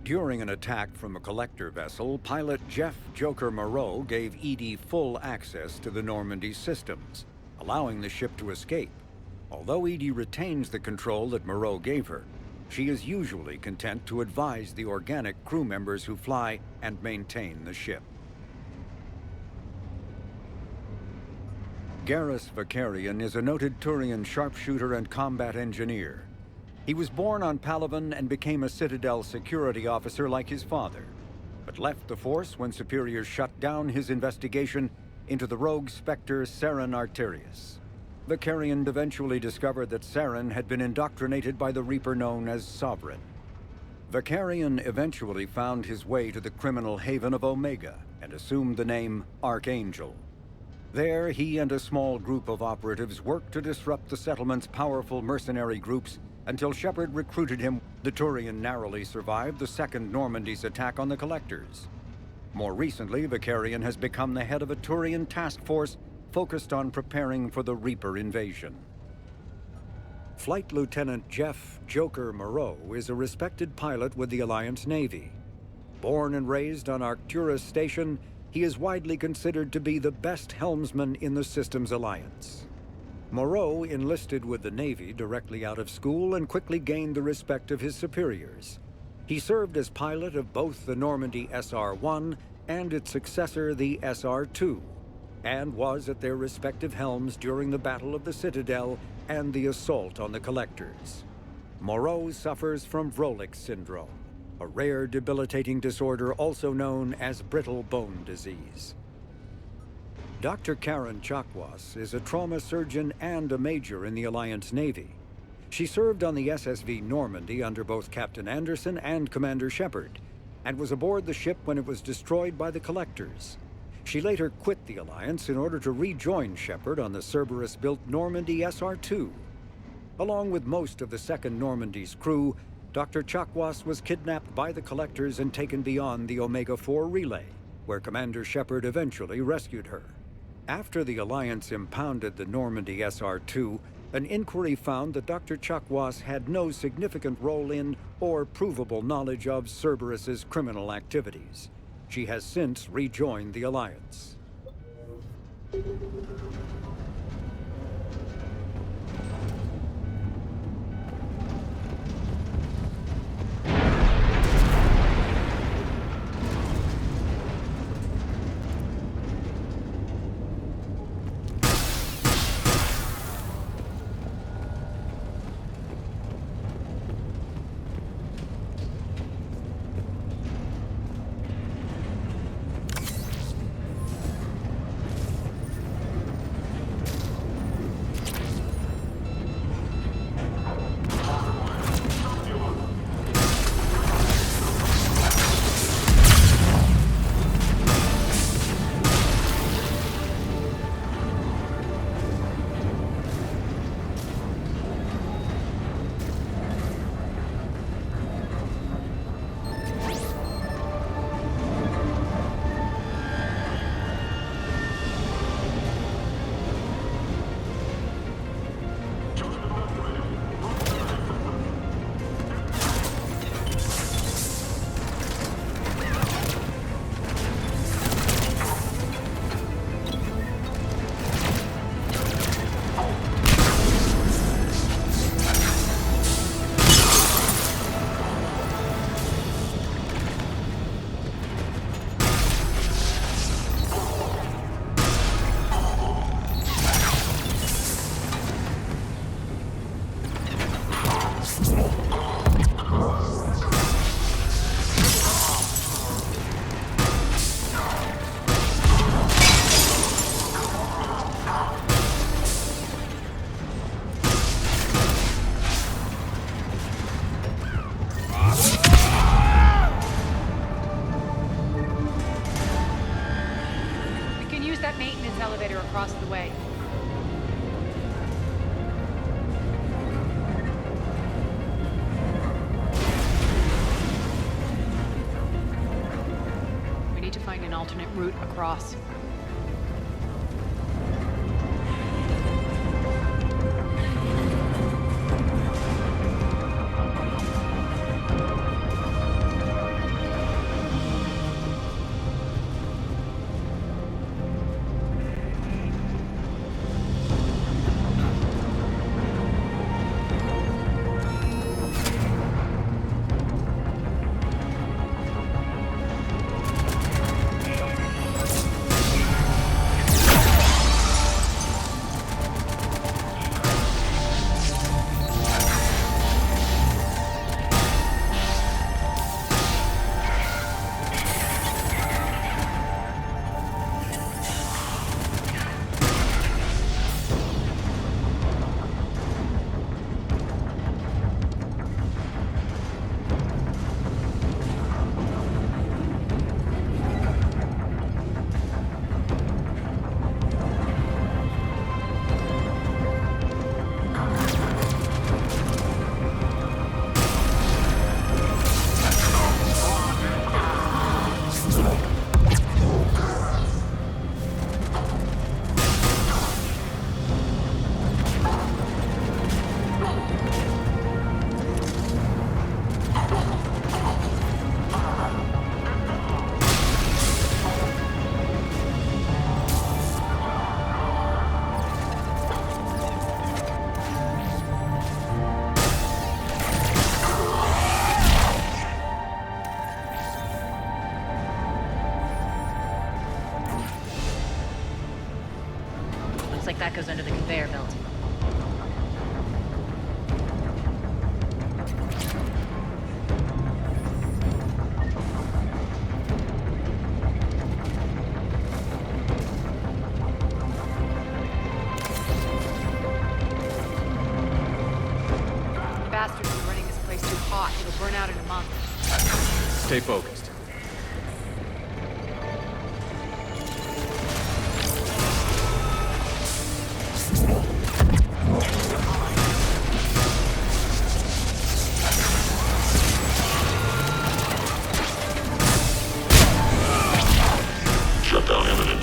During an attack from a collector vessel, pilot Jeff Joker Moreau gave EDI full access to the Normandy systems, allowing the ship to escape. Although EDI retains the control that Moreau gave her, she is usually content to advise the organic crew members who fly and maintain the ship. Garrus Vakarian is a noted Turian sharpshooter and combat engineer. He was born on Palaven and became a Citadel security officer like his father, but left the Force when superiors shut down his investigation into the rogue Spectre Saren Arterius. Vakarian eventually discovered that Saren had been indoctrinated by the Reaper known as Sovereign. Vakarian eventually found his way to the criminal haven of Omega and assumed the name Archangel. There, he and a small group of operatives worked to disrupt the settlement's powerful mercenary groups until Shepard recruited him. The Turian narrowly survived the Second Normandy's attack on the Collectors. More recently, Vakarian has become the head of a Turian task force focused on preparing for the Reaper invasion. Flight Lieutenant Jeff Joker Moreau is a respected pilot with the Alliance Navy. Born and raised on Arcturus Station, he is widely considered to be the best helmsman in the Systems Alliance. Moreau enlisted with the Navy directly out of school and quickly gained the respect of his superiors. He served as pilot of both the Normandy SR-1 and its successor, the SR-2, and was at their respective helms during the Battle of the Citadel and the assault on the Collectors. Moreau suffers from Vrolik syndrome, a rare debilitating disorder also known as brittle bone disease. Dr. Karen Chakwas is a trauma surgeon and a major in the Alliance Navy. She served on the SSV Normandy under both Captain Anderson and Commander Shepard, and was aboard the ship when it was destroyed by the Collectors. She later quit the Alliance in order to rejoin Shepard on the Cerberus-built Normandy SR-2. Along with most of the Second Normandy's crew, Dr. Chakwas was kidnapped by the Collectors and taken beyond the Omega-4 relay, where Commander Shepard eventually rescued her. After the Alliance impounded the Normandy SR-2, an inquiry found that Dr. Chakwas had no significant role in or provable knowledge of Cerberus's criminal activities. She has since rejoined the Alliance. alternate route across. Like that goes under the conveyor belt. Bastards are running this place too hot. It'll burn out in a month. Stay focused. Shutdown imminent.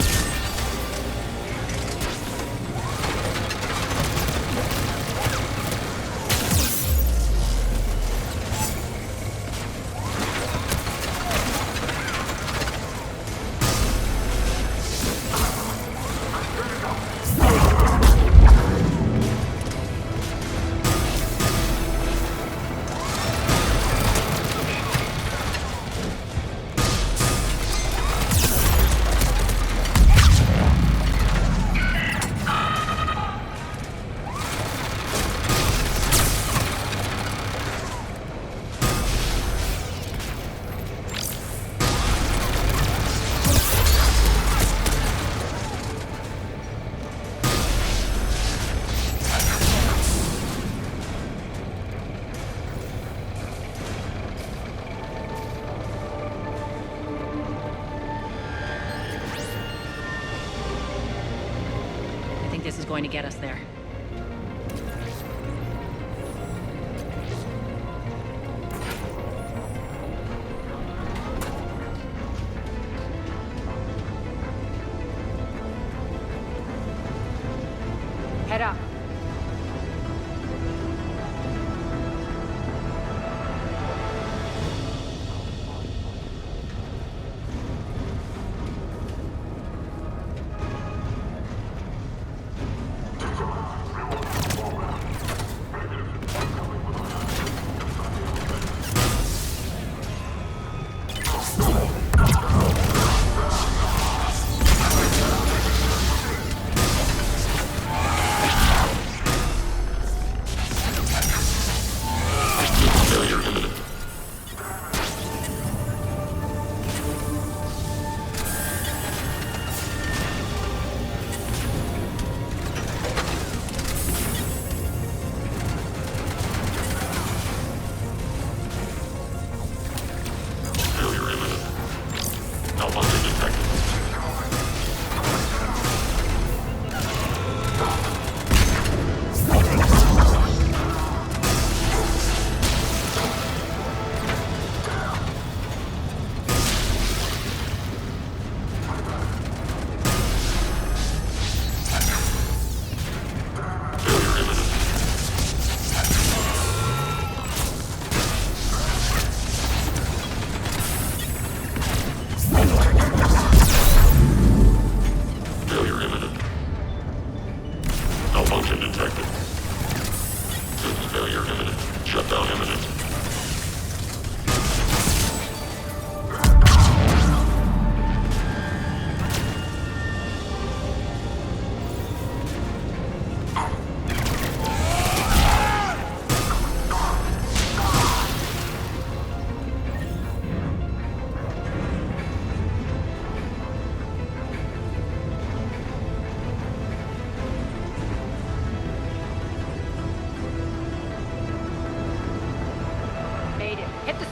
This is going to get us there. Head up.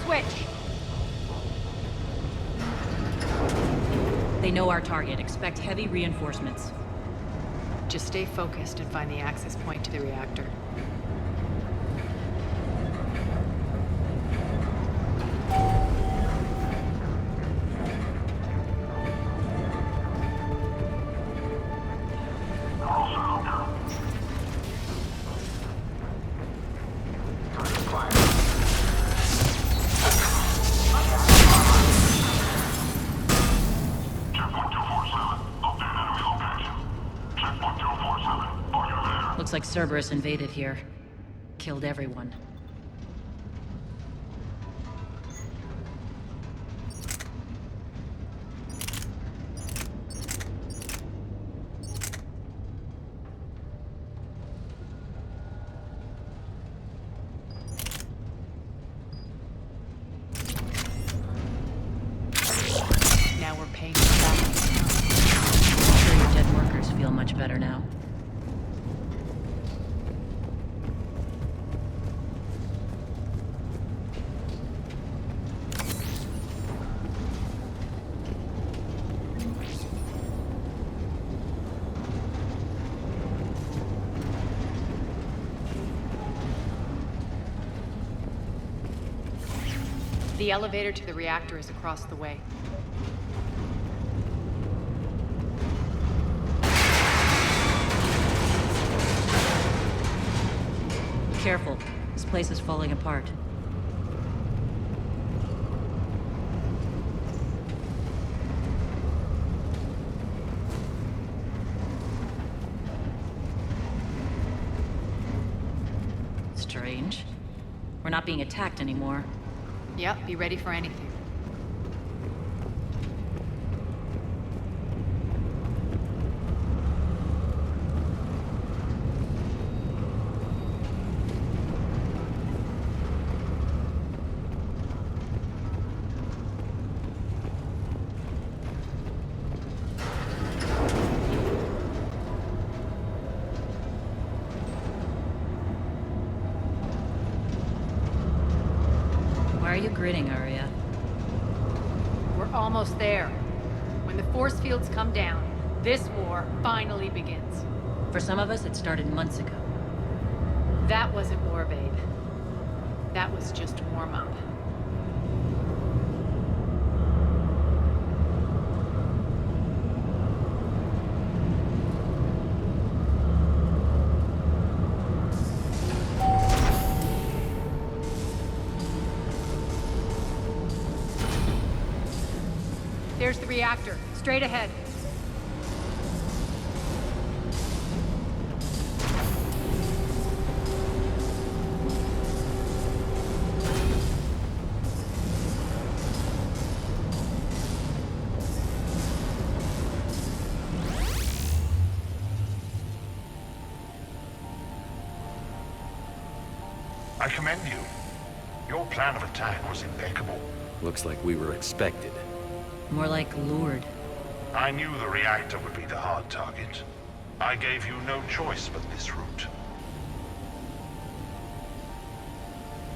switch! They know our target. Expect heavy reinforcements. Just stay focused and find the access point to the reactor. Looks like Cerberus invaded here. Killed everyone. Now we're paying them back. I'm sure your dead workers feel much better now. The elevator to the reactor is across the way. Careful. This place is falling apart. Strange. We're not being attacked anymore. Yep, be ready for anything. Why are you grinning, Arya? We're almost there. When the force fields come down, this war finally begins. For some of us, it started months ago. That wasn't war, babe. That was just warm-up. There's the reactor, straight ahead. I commend you. Your plan of attack was impeccable. Looks like we were expected. More like lured. I knew the reactor would be the hard target. I gave you no choice but this route.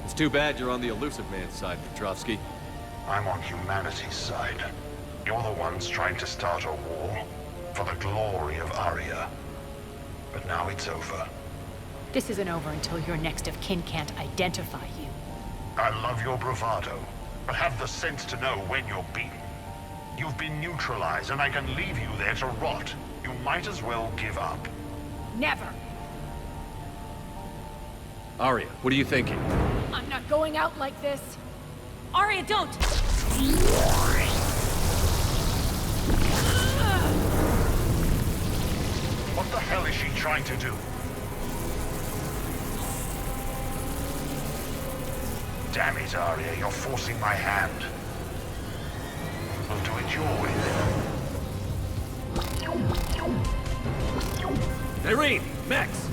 It's too bad you're on the elusive man's side, Petrovsky. I'm on humanity's side. You're the ones trying to start a war for the glory of Arya. But now it's over. This isn't over until your next of kin can't identify you. I love your bravado, but have the sense to know when you're beaten. You've been neutralized, and I can leave you there to rot. You might as well give up. Never! Arya, what are you thinking? I'm not going out like this! Arya, don't! What the hell is she trying to do? Damn it, Arya, you're forcing my hand. We'll do it your way then. Irene! Max!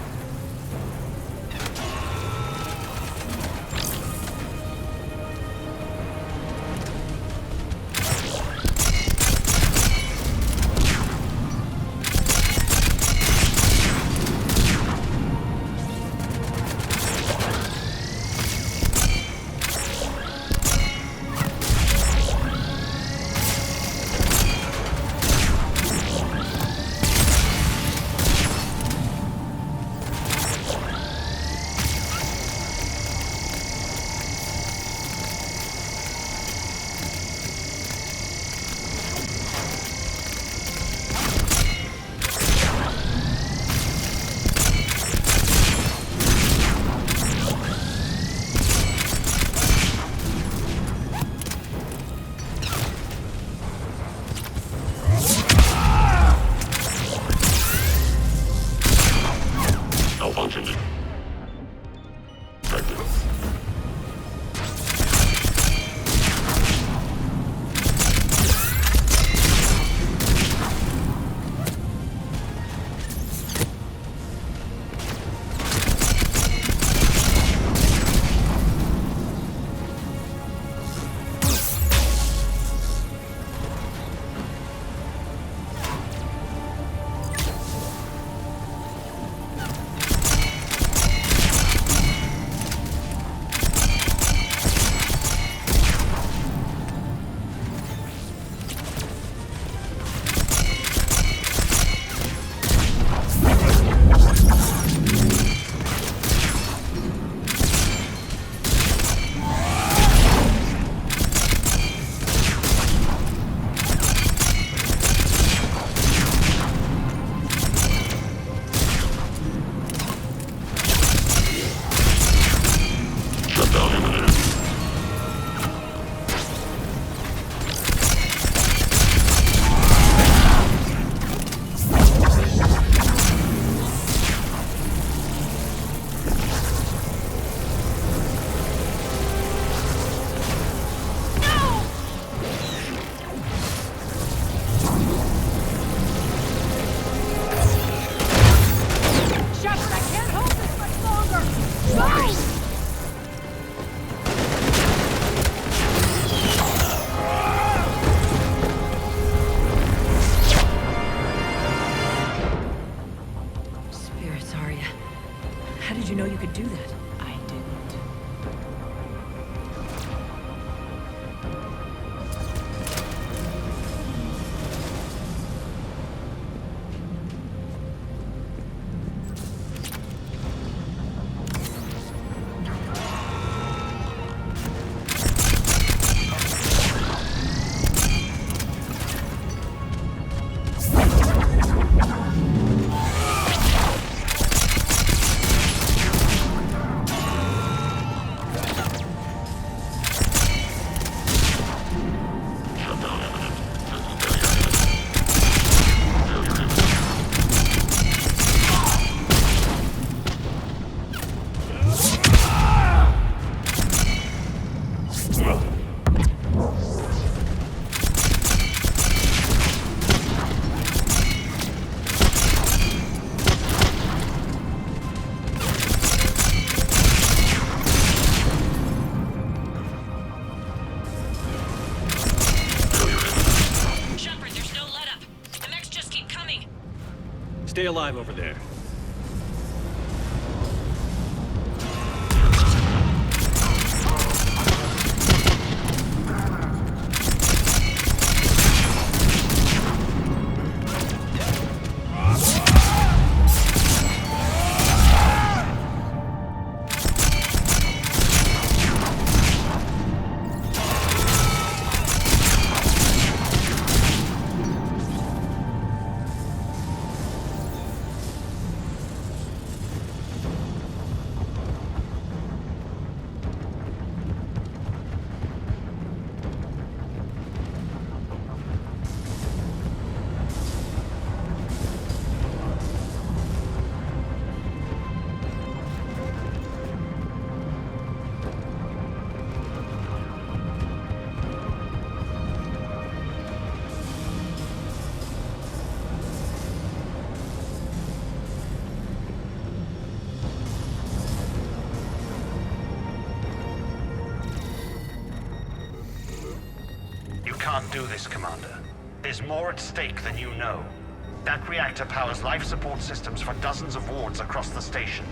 Stay alive over there. Can't do this, Commander. There's more at stake than you know. That reactor powers life support systems for dozens of wards across the station.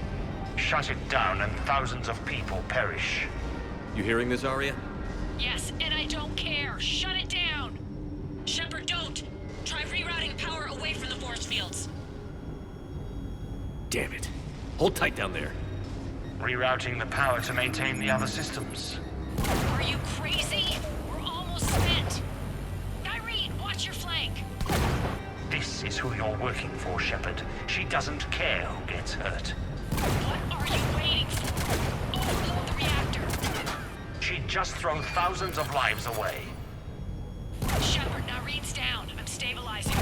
Shut it down and thousands of people perish. You hearing this, Aria? Yes, and I don't care. Shut it down! Shepard, don't! Try rerouting power away from the force fields. Damn it. Hold tight down there. Rerouting the power to maintain the other systems. Are you crazy? We're almost spent. Irene, watch your flank. This is who you're working for, Shepard. She doesn't care who gets hurt. What are you waiting for? Overload the reactor. She'd just thrown thousands of lives away. Shepard, Irene's down. I'm stabilizing.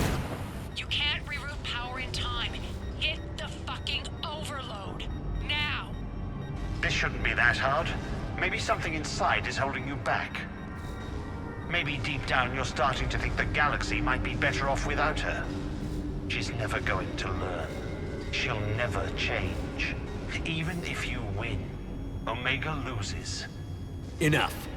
You can't reroute power in time. Hit the fucking overload. Now! This shouldn't be that hard. Maybe something inside is holding you back. Maybe deep down you're starting to think the galaxy might be better off without her. She's never going to learn. She'll never change. Even if you win, Omega loses. Enough.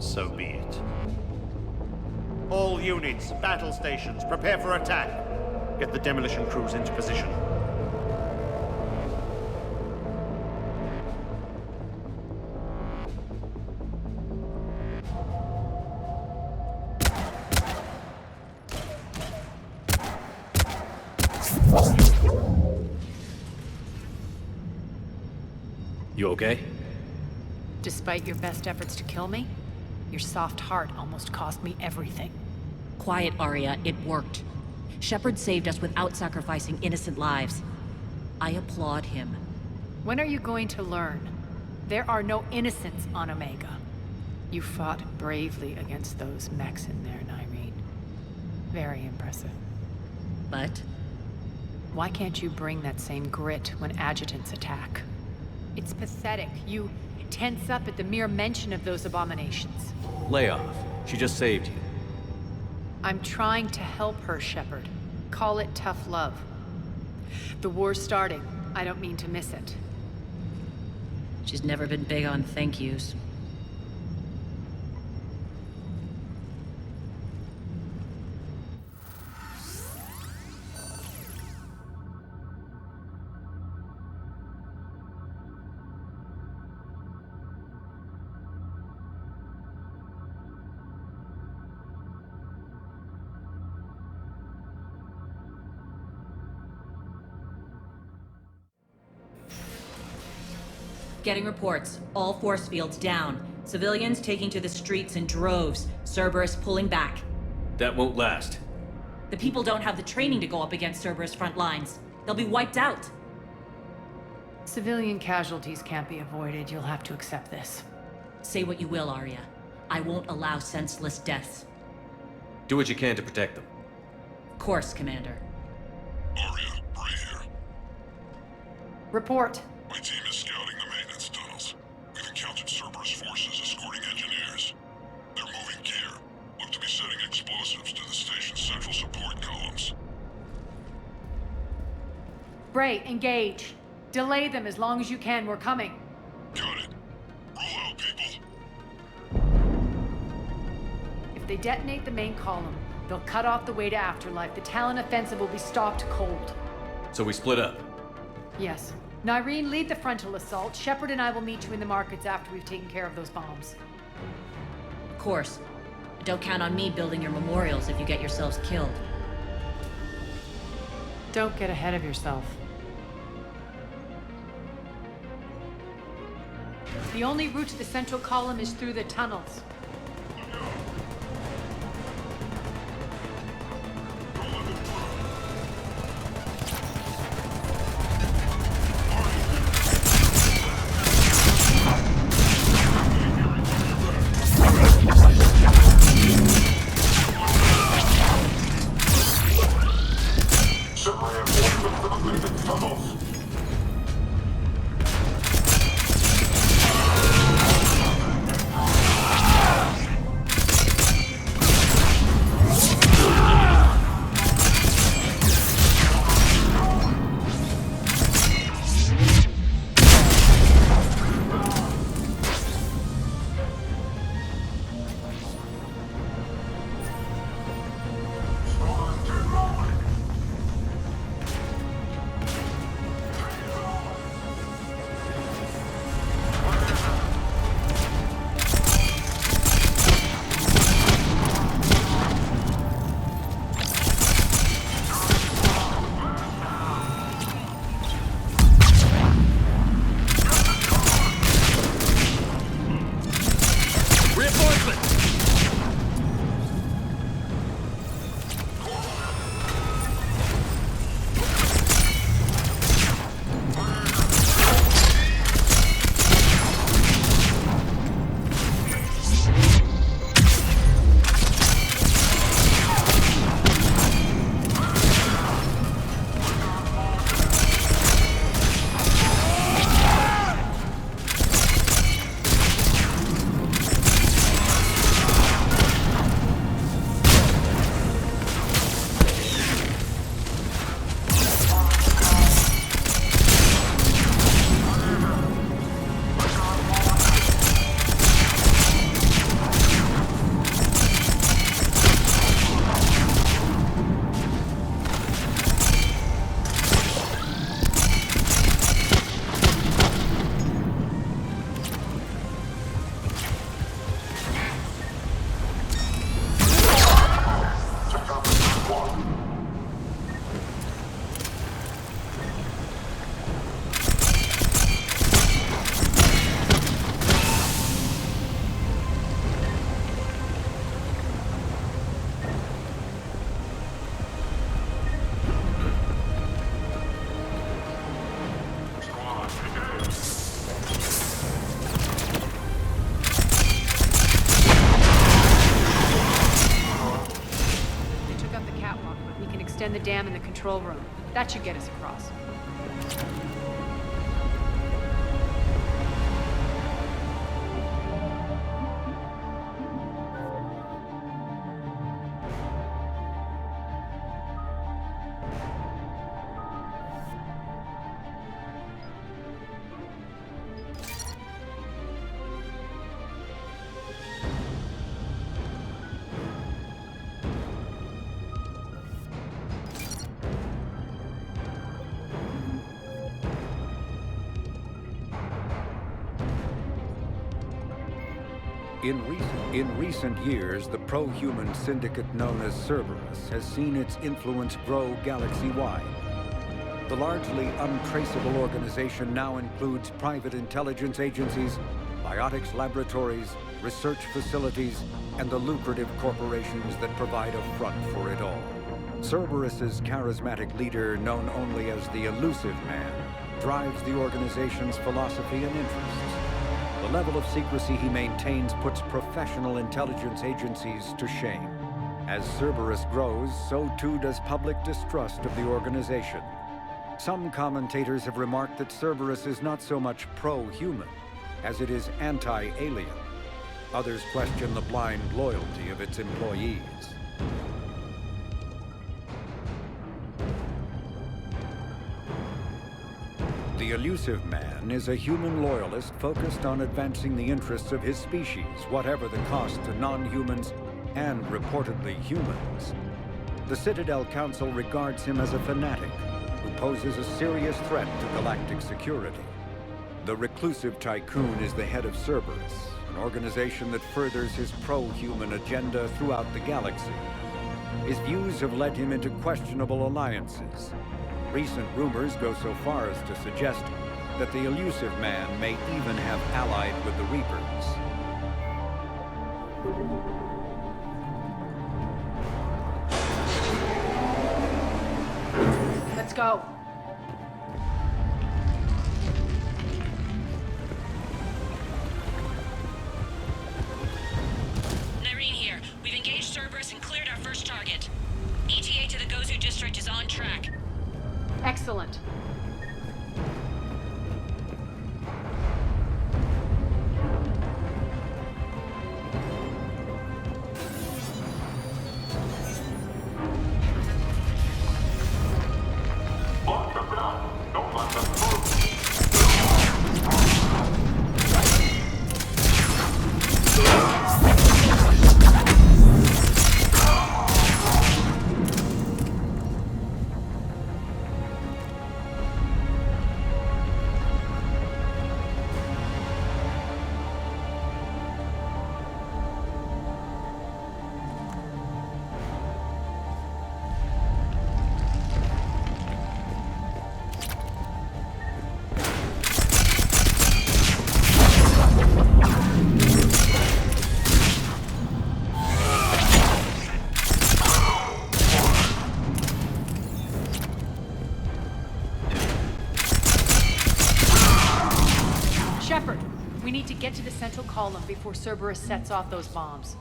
So be it. All units, battle stations, prepare for attack. Get the demolition crews into position. You okay? Despite your best efforts to kill me, your soft heart almost cost me everything. Quiet, Aria. It worked. Shepard saved us without sacrificing innocent lives. I applaud him. When are you going to learn? There are no innocents on Omega. You fought bravely against those mechs in there, Irene. Very impressive. But? Why can't you bring that same grit when adjutants attack? It's pathetic. You tense up at the mere mention of those abominations. Lay off. She just saved you. I'm trying to help her, Shepard. Call it tough love. The war's starting. I don't mean to miss it. She's never been big on thank yous. Getting reports. All force fields down. Civilians taking to the streets in droves. Cerberus pulling back. That won't last. The people don't have the training to go up against Cerberus' front lines. They'll be wiped out. Civilian casualties can't be avoided. You'll have to accept this. Say what you will, Arya. I won't allow senseless deaths. Do what you can to protect them. Of course, Commander. Arya, Bray here. Report. My team is scouting the maintenance tunnels. We've encountered Cerberus forces escorting engineers. They're moving gear. Look to be setting explosives to the station's central support columns. Bray, engage. Delay them as long as you can. We're coming. Got it. Roll out, people. If they detonate the main column, they'll cut off the way to Afterlife. The Talon offensive will be stopped cold. So we split up. Yes. Nyreen, lead the frontal assault. Shepard and I will meet you in the markets after we've taken care of those bombs. Of course. Don't count on me building your memorials if you get yourselves killed. Don't get ahead of yourself. The only route to the central column is through the tunnels. The dam in the control room. That should get us across. In recent years, the pro-human syndicate known as Cerberus has seen its influence grow galaxy-wide. The largely untraceable organization now includes private intelligence agencies, biotics laboratories, research facilities, and the lucrative corporations that provide a front for it all. Cerberus's charismatic leader, known only as the Elusive Man, drives the organization's philosophy and interests. The level of secrecy he maintains puts professional intelligence agencies to shame. As Cerberus grows, so too does public distrust of the organization. Some commentators have remarked that Cerberus is not so much pro-human as it is anti-alien. Others question the blind loyalty of its employees. The Elusive Man is a human loyalist focused on advancing the interests of his species, whatever the cost to non-humans and reportedly humans. The Citadel Council regards him as a fanatic who poses a serious threat to galactic security. The reclusive tycoon is the head of Cerberus, an organization that furthers his pro-human agenda throughout the galaxy. His views have led him into questionable alliances. Recent rumors go so far as to suggest that the Elusive Man may even have allied with the Reapers. Let's go. Nyreen here. We've engaged Cerberus and cleared our first target. ETA to the Gozu district is on track. Excellent. Shepard, we need to get to the central column before Cerberus sets off those bombs.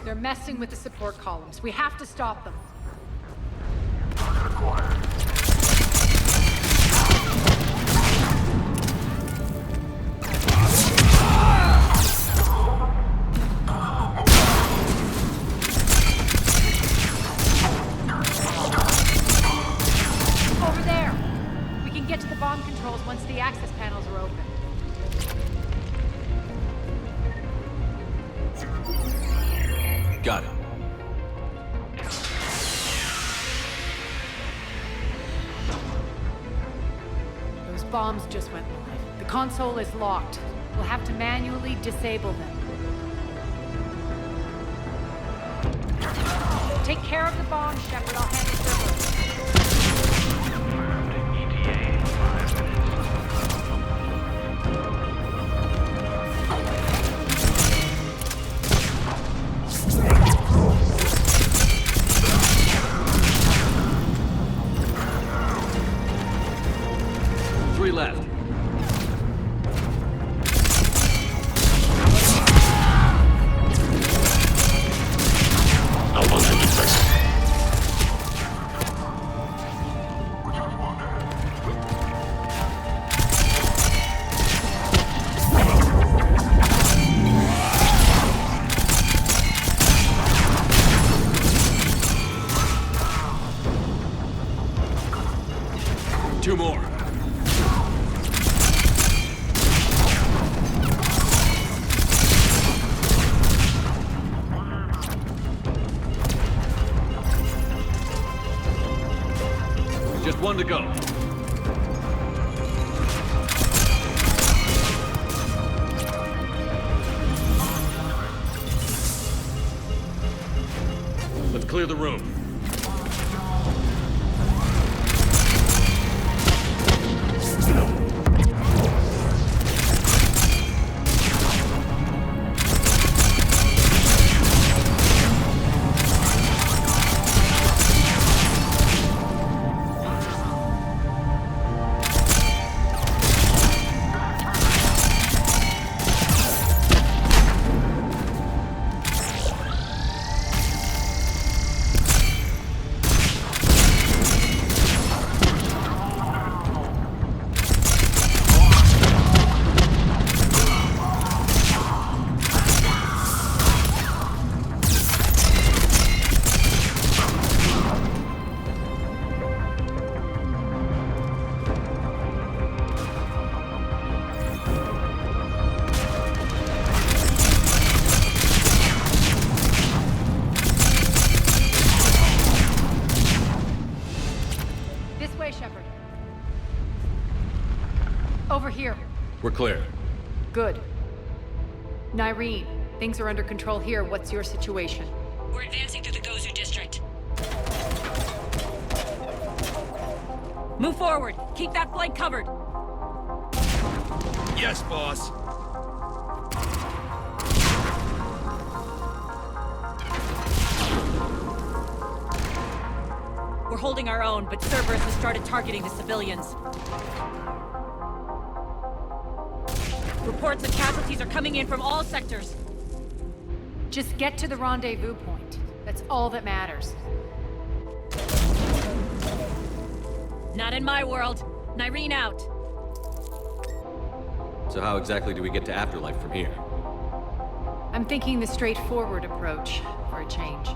They're messing with the support columns. We have to stop them. Over there! We can get to the bomb controls once the access panels are open. Got it. Those bombs just went live. The console is locked. We'll have to manually disable them. Take care of the bomb, Shepard. I'll handle Cerberus. Three left. Two more. Just one to go. Let's clear the room. Shepard. Over here. We're clear. Good. Nyreen, things are under control here. What's your situation? We're advancing through the Gozu district. Move forward. Keep that flank covered. Yes, boss. We're holding our own, but Cerberus has started targeting the civilians. Reports of casualties are coming in from all sectors. Just get to the rendezvous point. That's all that matters. Not in my world. Nyreen out. So how exactly do we get to Afterlife from here? I'm thinking the straightforward approach for a change.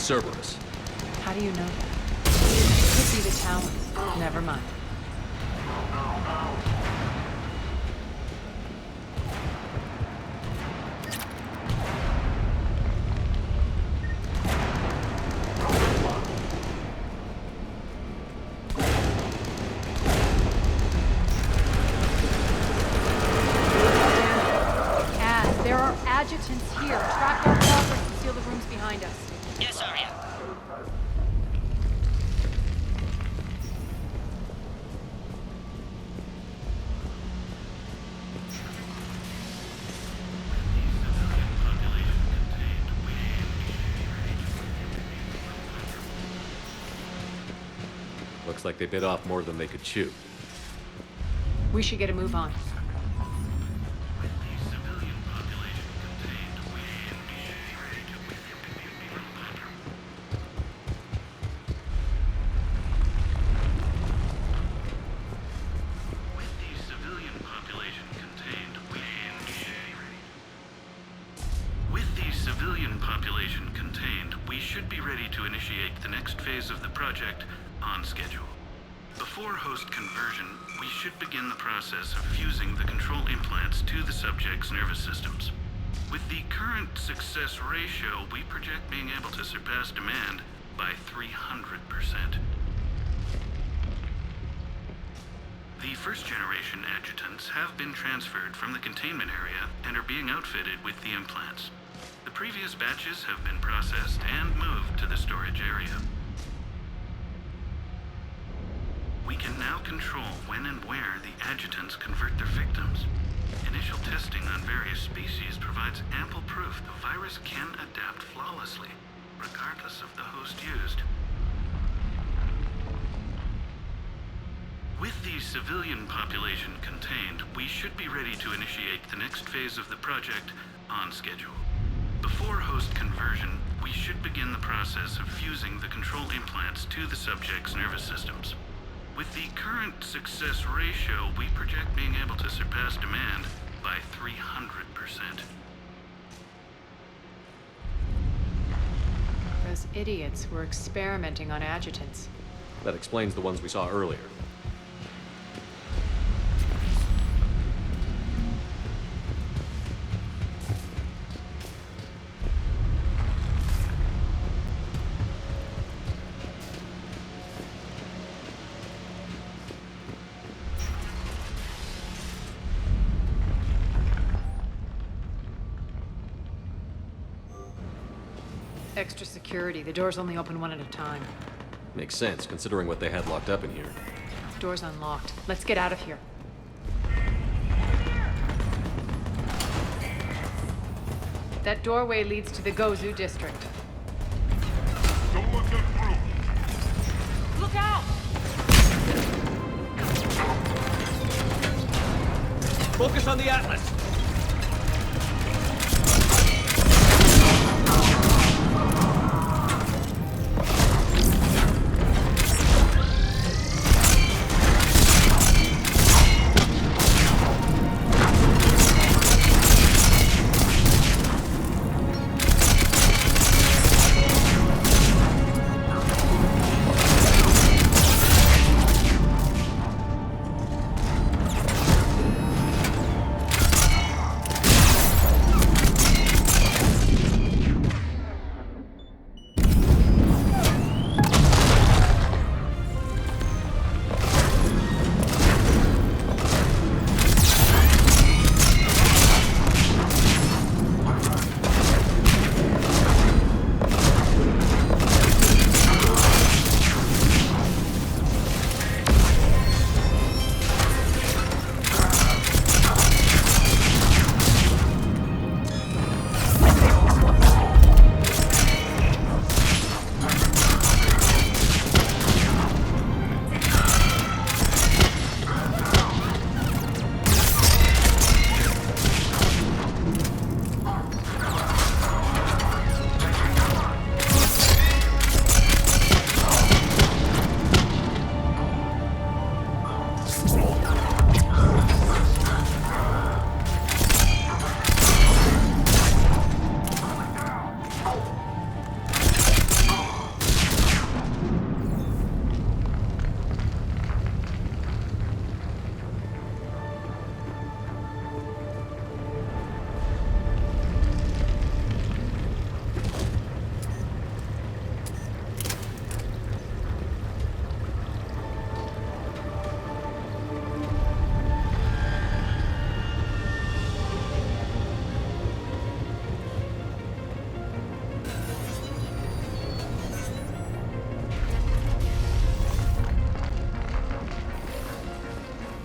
Cerberus. How do you know that? Could be the Talon. Never mind. There are adjutants here. Track our progress and seal the rooms behind us. Yes, Arya. Looks like they bit off more than they could chew. We should get a move on. Of fusing the control implants to the subject's nervous systems. With the current success ratio, we project being able to surpass demand by 300%. The first-generation adjutants have been transferred from the containment area and are being outfitted with the implants. The previous batches have been processed and moved to the storage area. We can now control when and where the adjutants convert their victims. Initial testing on various species provides ample proof the virus can adapt flawlessly, regardless of the host used. With the civilian population contained, we should be ready to initiate the next phase of the project on schedule. Before host conversion, we should begin the process of fusing the control implants to the subject's nervous systems. With the current success ratio, we project being able to surpass demand by idiots were experimenting on adjutants. That explains the ones we saw earlier. Extra security. The doors only open one at a time. Makes sense, considering what they had locked up in here. Door's unlocked. Let's get out of here. That doorway leads to the Gozu district. Don't let them through. Look out! Focus on the Atlas!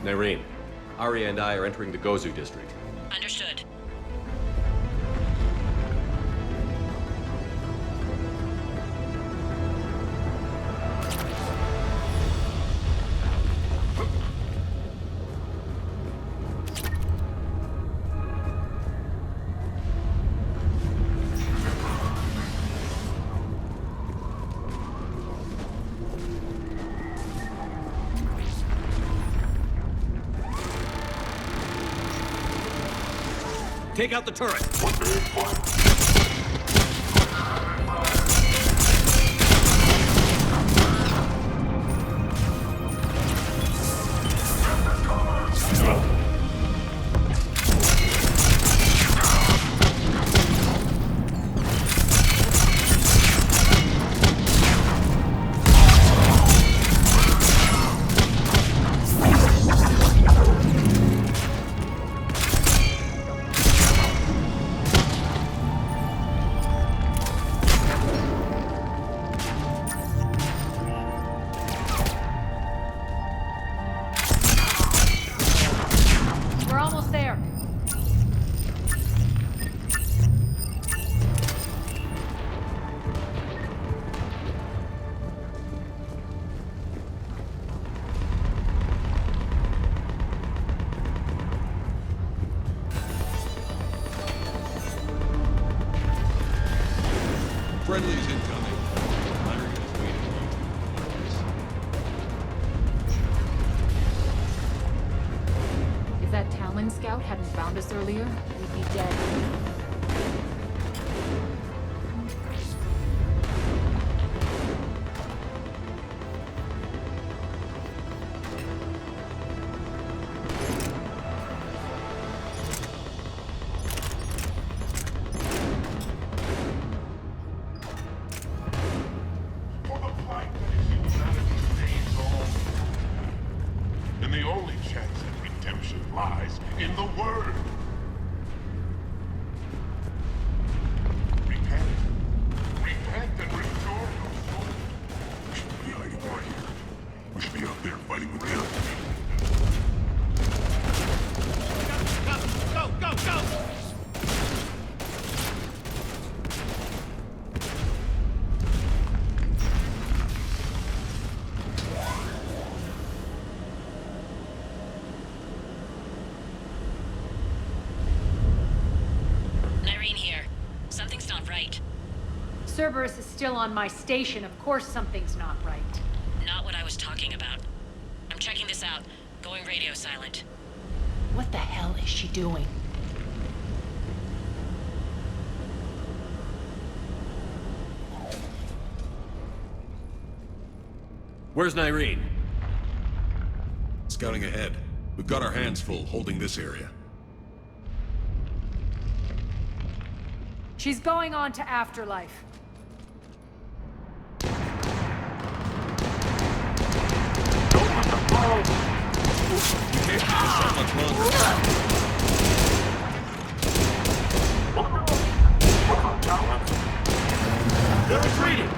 Nyreen, Arya and I are entering the Gozu district. Understood. Take out the turret! We're almost there. Friendly's incoming. Larry is waiting. If that Talon scout hadn't found us earlier, we'd be dead. Way! Repent. Repent and restore your soul. We shouldn't be hiding right here. We should be out there fighting with them. Go, go, go! Cerberus is still on my station. Of course something's not right. Not what I was talking about. I'm checking this out. Going radio silent. What the hell is she doing? Where's Nyreen? Scouting ahead. We've got our hands full holding this area. She's going on to Afterlife. We can't keep this up much longer. They're retreating!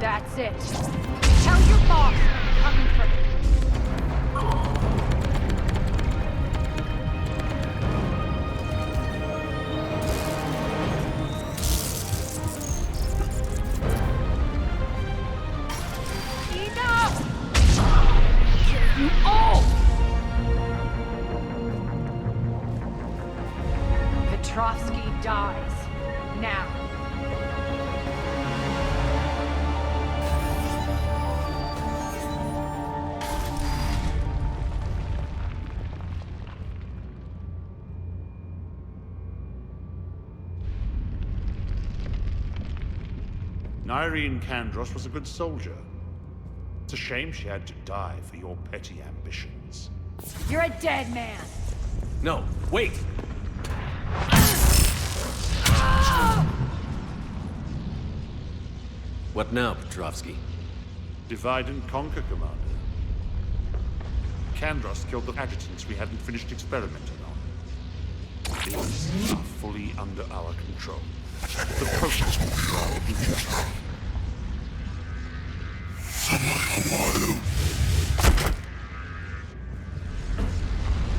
That's it. Tell your boss I'm coming for him. Enough! Kill you all! Petrovsky dies. Now. Nyreen Kandros was a good soldier. It's a shame she had to die for your petty ambitions. You're a dead man. No, wait! What now, Petrovsky? Divide and conquer, Commander. Kandros killed the adjutants we hadn't finished experimenting on. These are fully under our control. The process will be our future.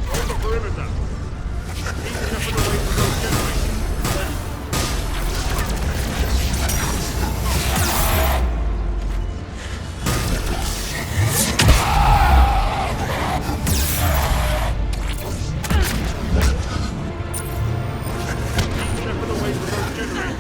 Hold the perimeter! Keep Shepard away from those generators.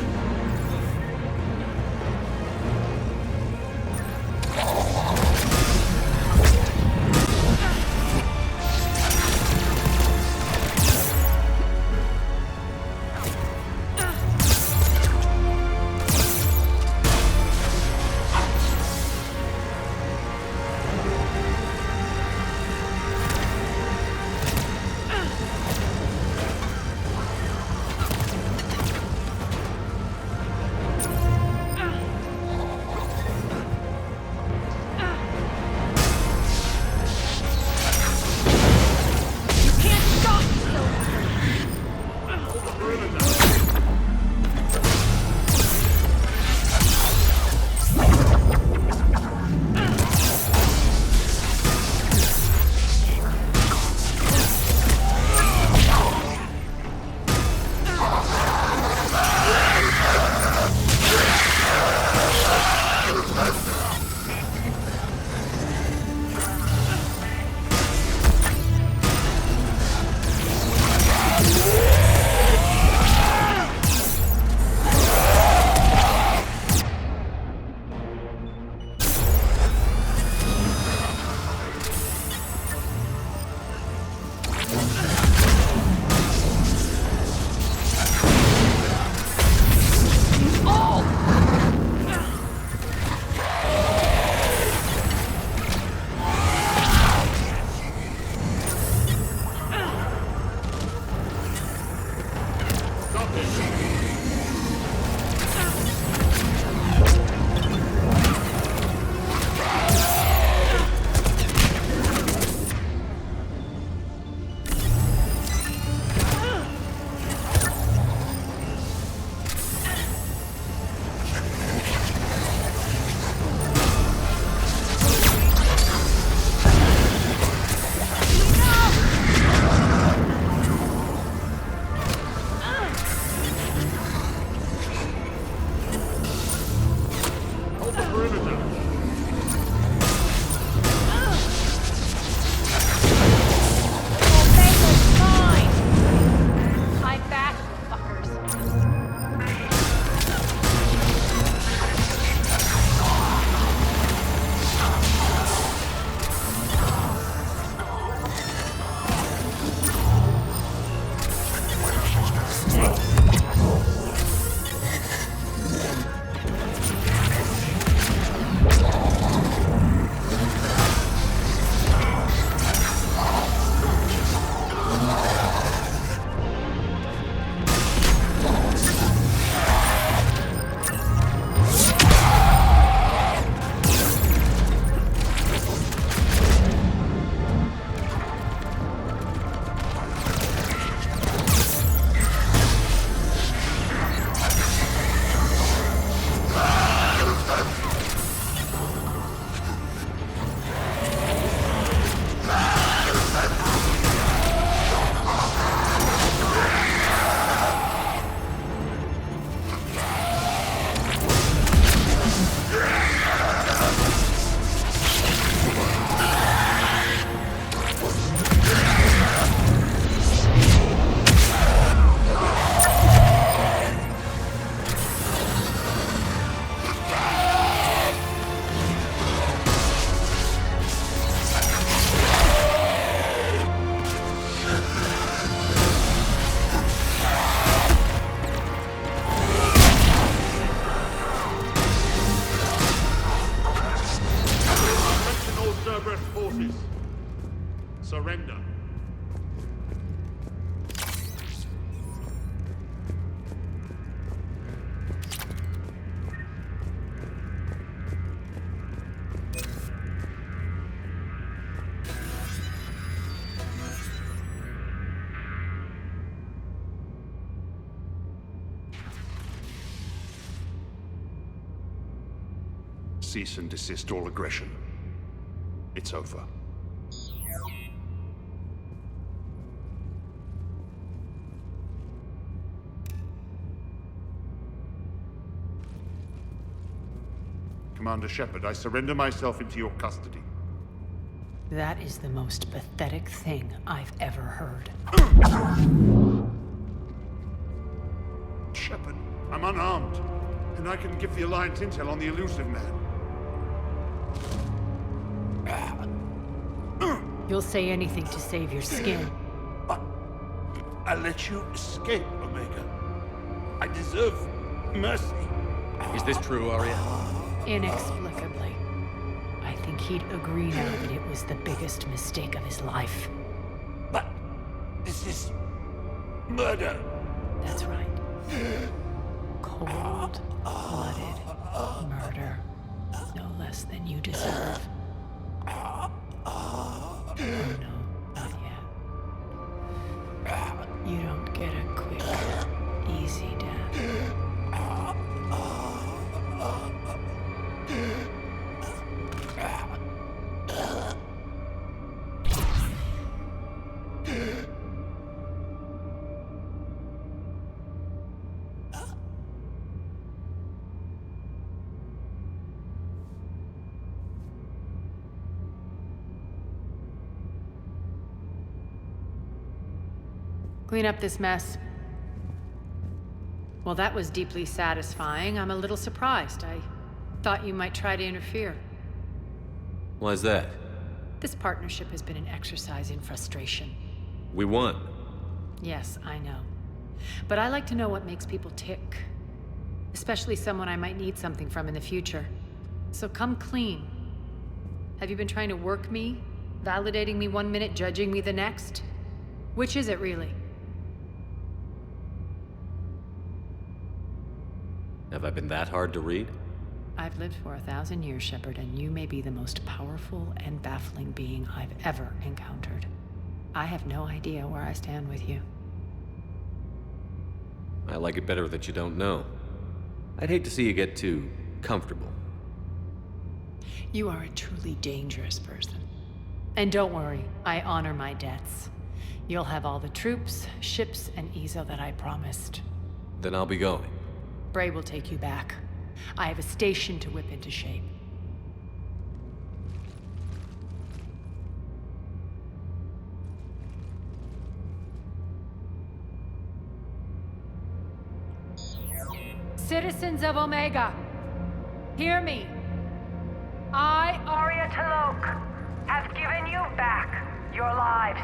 cease and desist all aggression. It's over. Commander Shepard, I surrender myself into your custody. That is the most pathetic thing I've ever heard. Shepard, I'm unarmed, and I can give the Alliance intel on the elusive man. You'll say anything to save your skin. I let you escape, Omega. I deserve mercy. Is this true, Arya? Inexplicably. I think he'd agree now that it was the biggest mistake of his life. But this is murder. That's right. Cold-blooded murder. No less than you deserve. Oh no, not yet. You don't get a quick, easy death. Clean up this mess. Well, that was deeply satisfying. I'm a little surprised. I thought you might try to interfere. Why's that? This partnership has been an exercise in frustration. We won. Yes, I know. But I like to know what makes people tick. Especially someone I might need something from in the future. So come clean. Have you been trying to work me? Validating me one minute, judging me the next? Which is it, really? Have I been that hard to read? I've lived for 1,000 years, Shepard, and you may be the most powerful and baffling being I've ever encountered. I have no idea where I stand with you. I like it better that you don't know. I'd hate to see you get too comfortable. You are a truly dangerous person. And don't worry, I honor my debts. You'll have all the troops, ships, and Ezo that I promised. Then I'll be going. Bray will take you back. I have a station to whip into shape. Citizens of Omega, hear me. I, Arya T'Loak, have given you back your lives.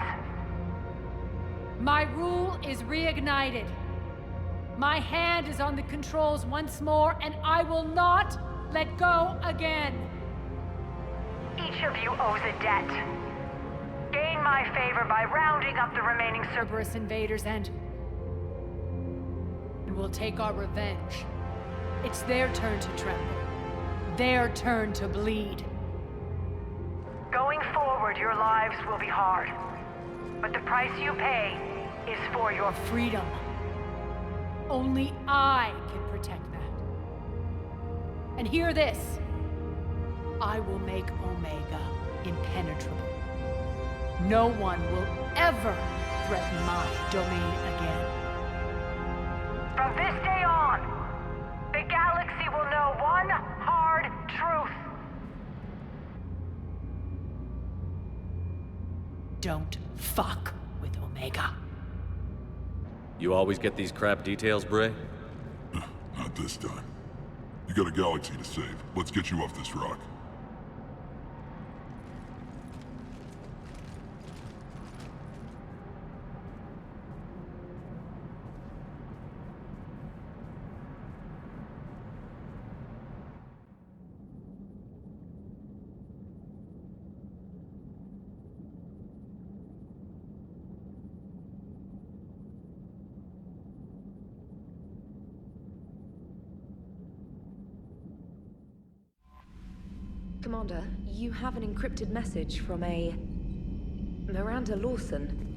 My rule is reignited. My hand is on the controls once more, and I will not let go again. Each of you owes a debt. Gain my favor by rounding up the remaining Cerberus invaders, and we'll take our revenge. It's their turn to tremble. Their turn to bleed. Going forward, your lives will be hard. But the price you pay is for your freedom. Only I can protect that. And hear this. I will make Omega impenetrable. No one will ever threaten my domain again. From this day on, the galaxy will know one hard truth. Don't fuck with Omega. You always get these crap details, Bray? Not this time. You got a galaxy to save. Let's get you off this rock. Commander, you have an encrypted message from a Miranda Lawson.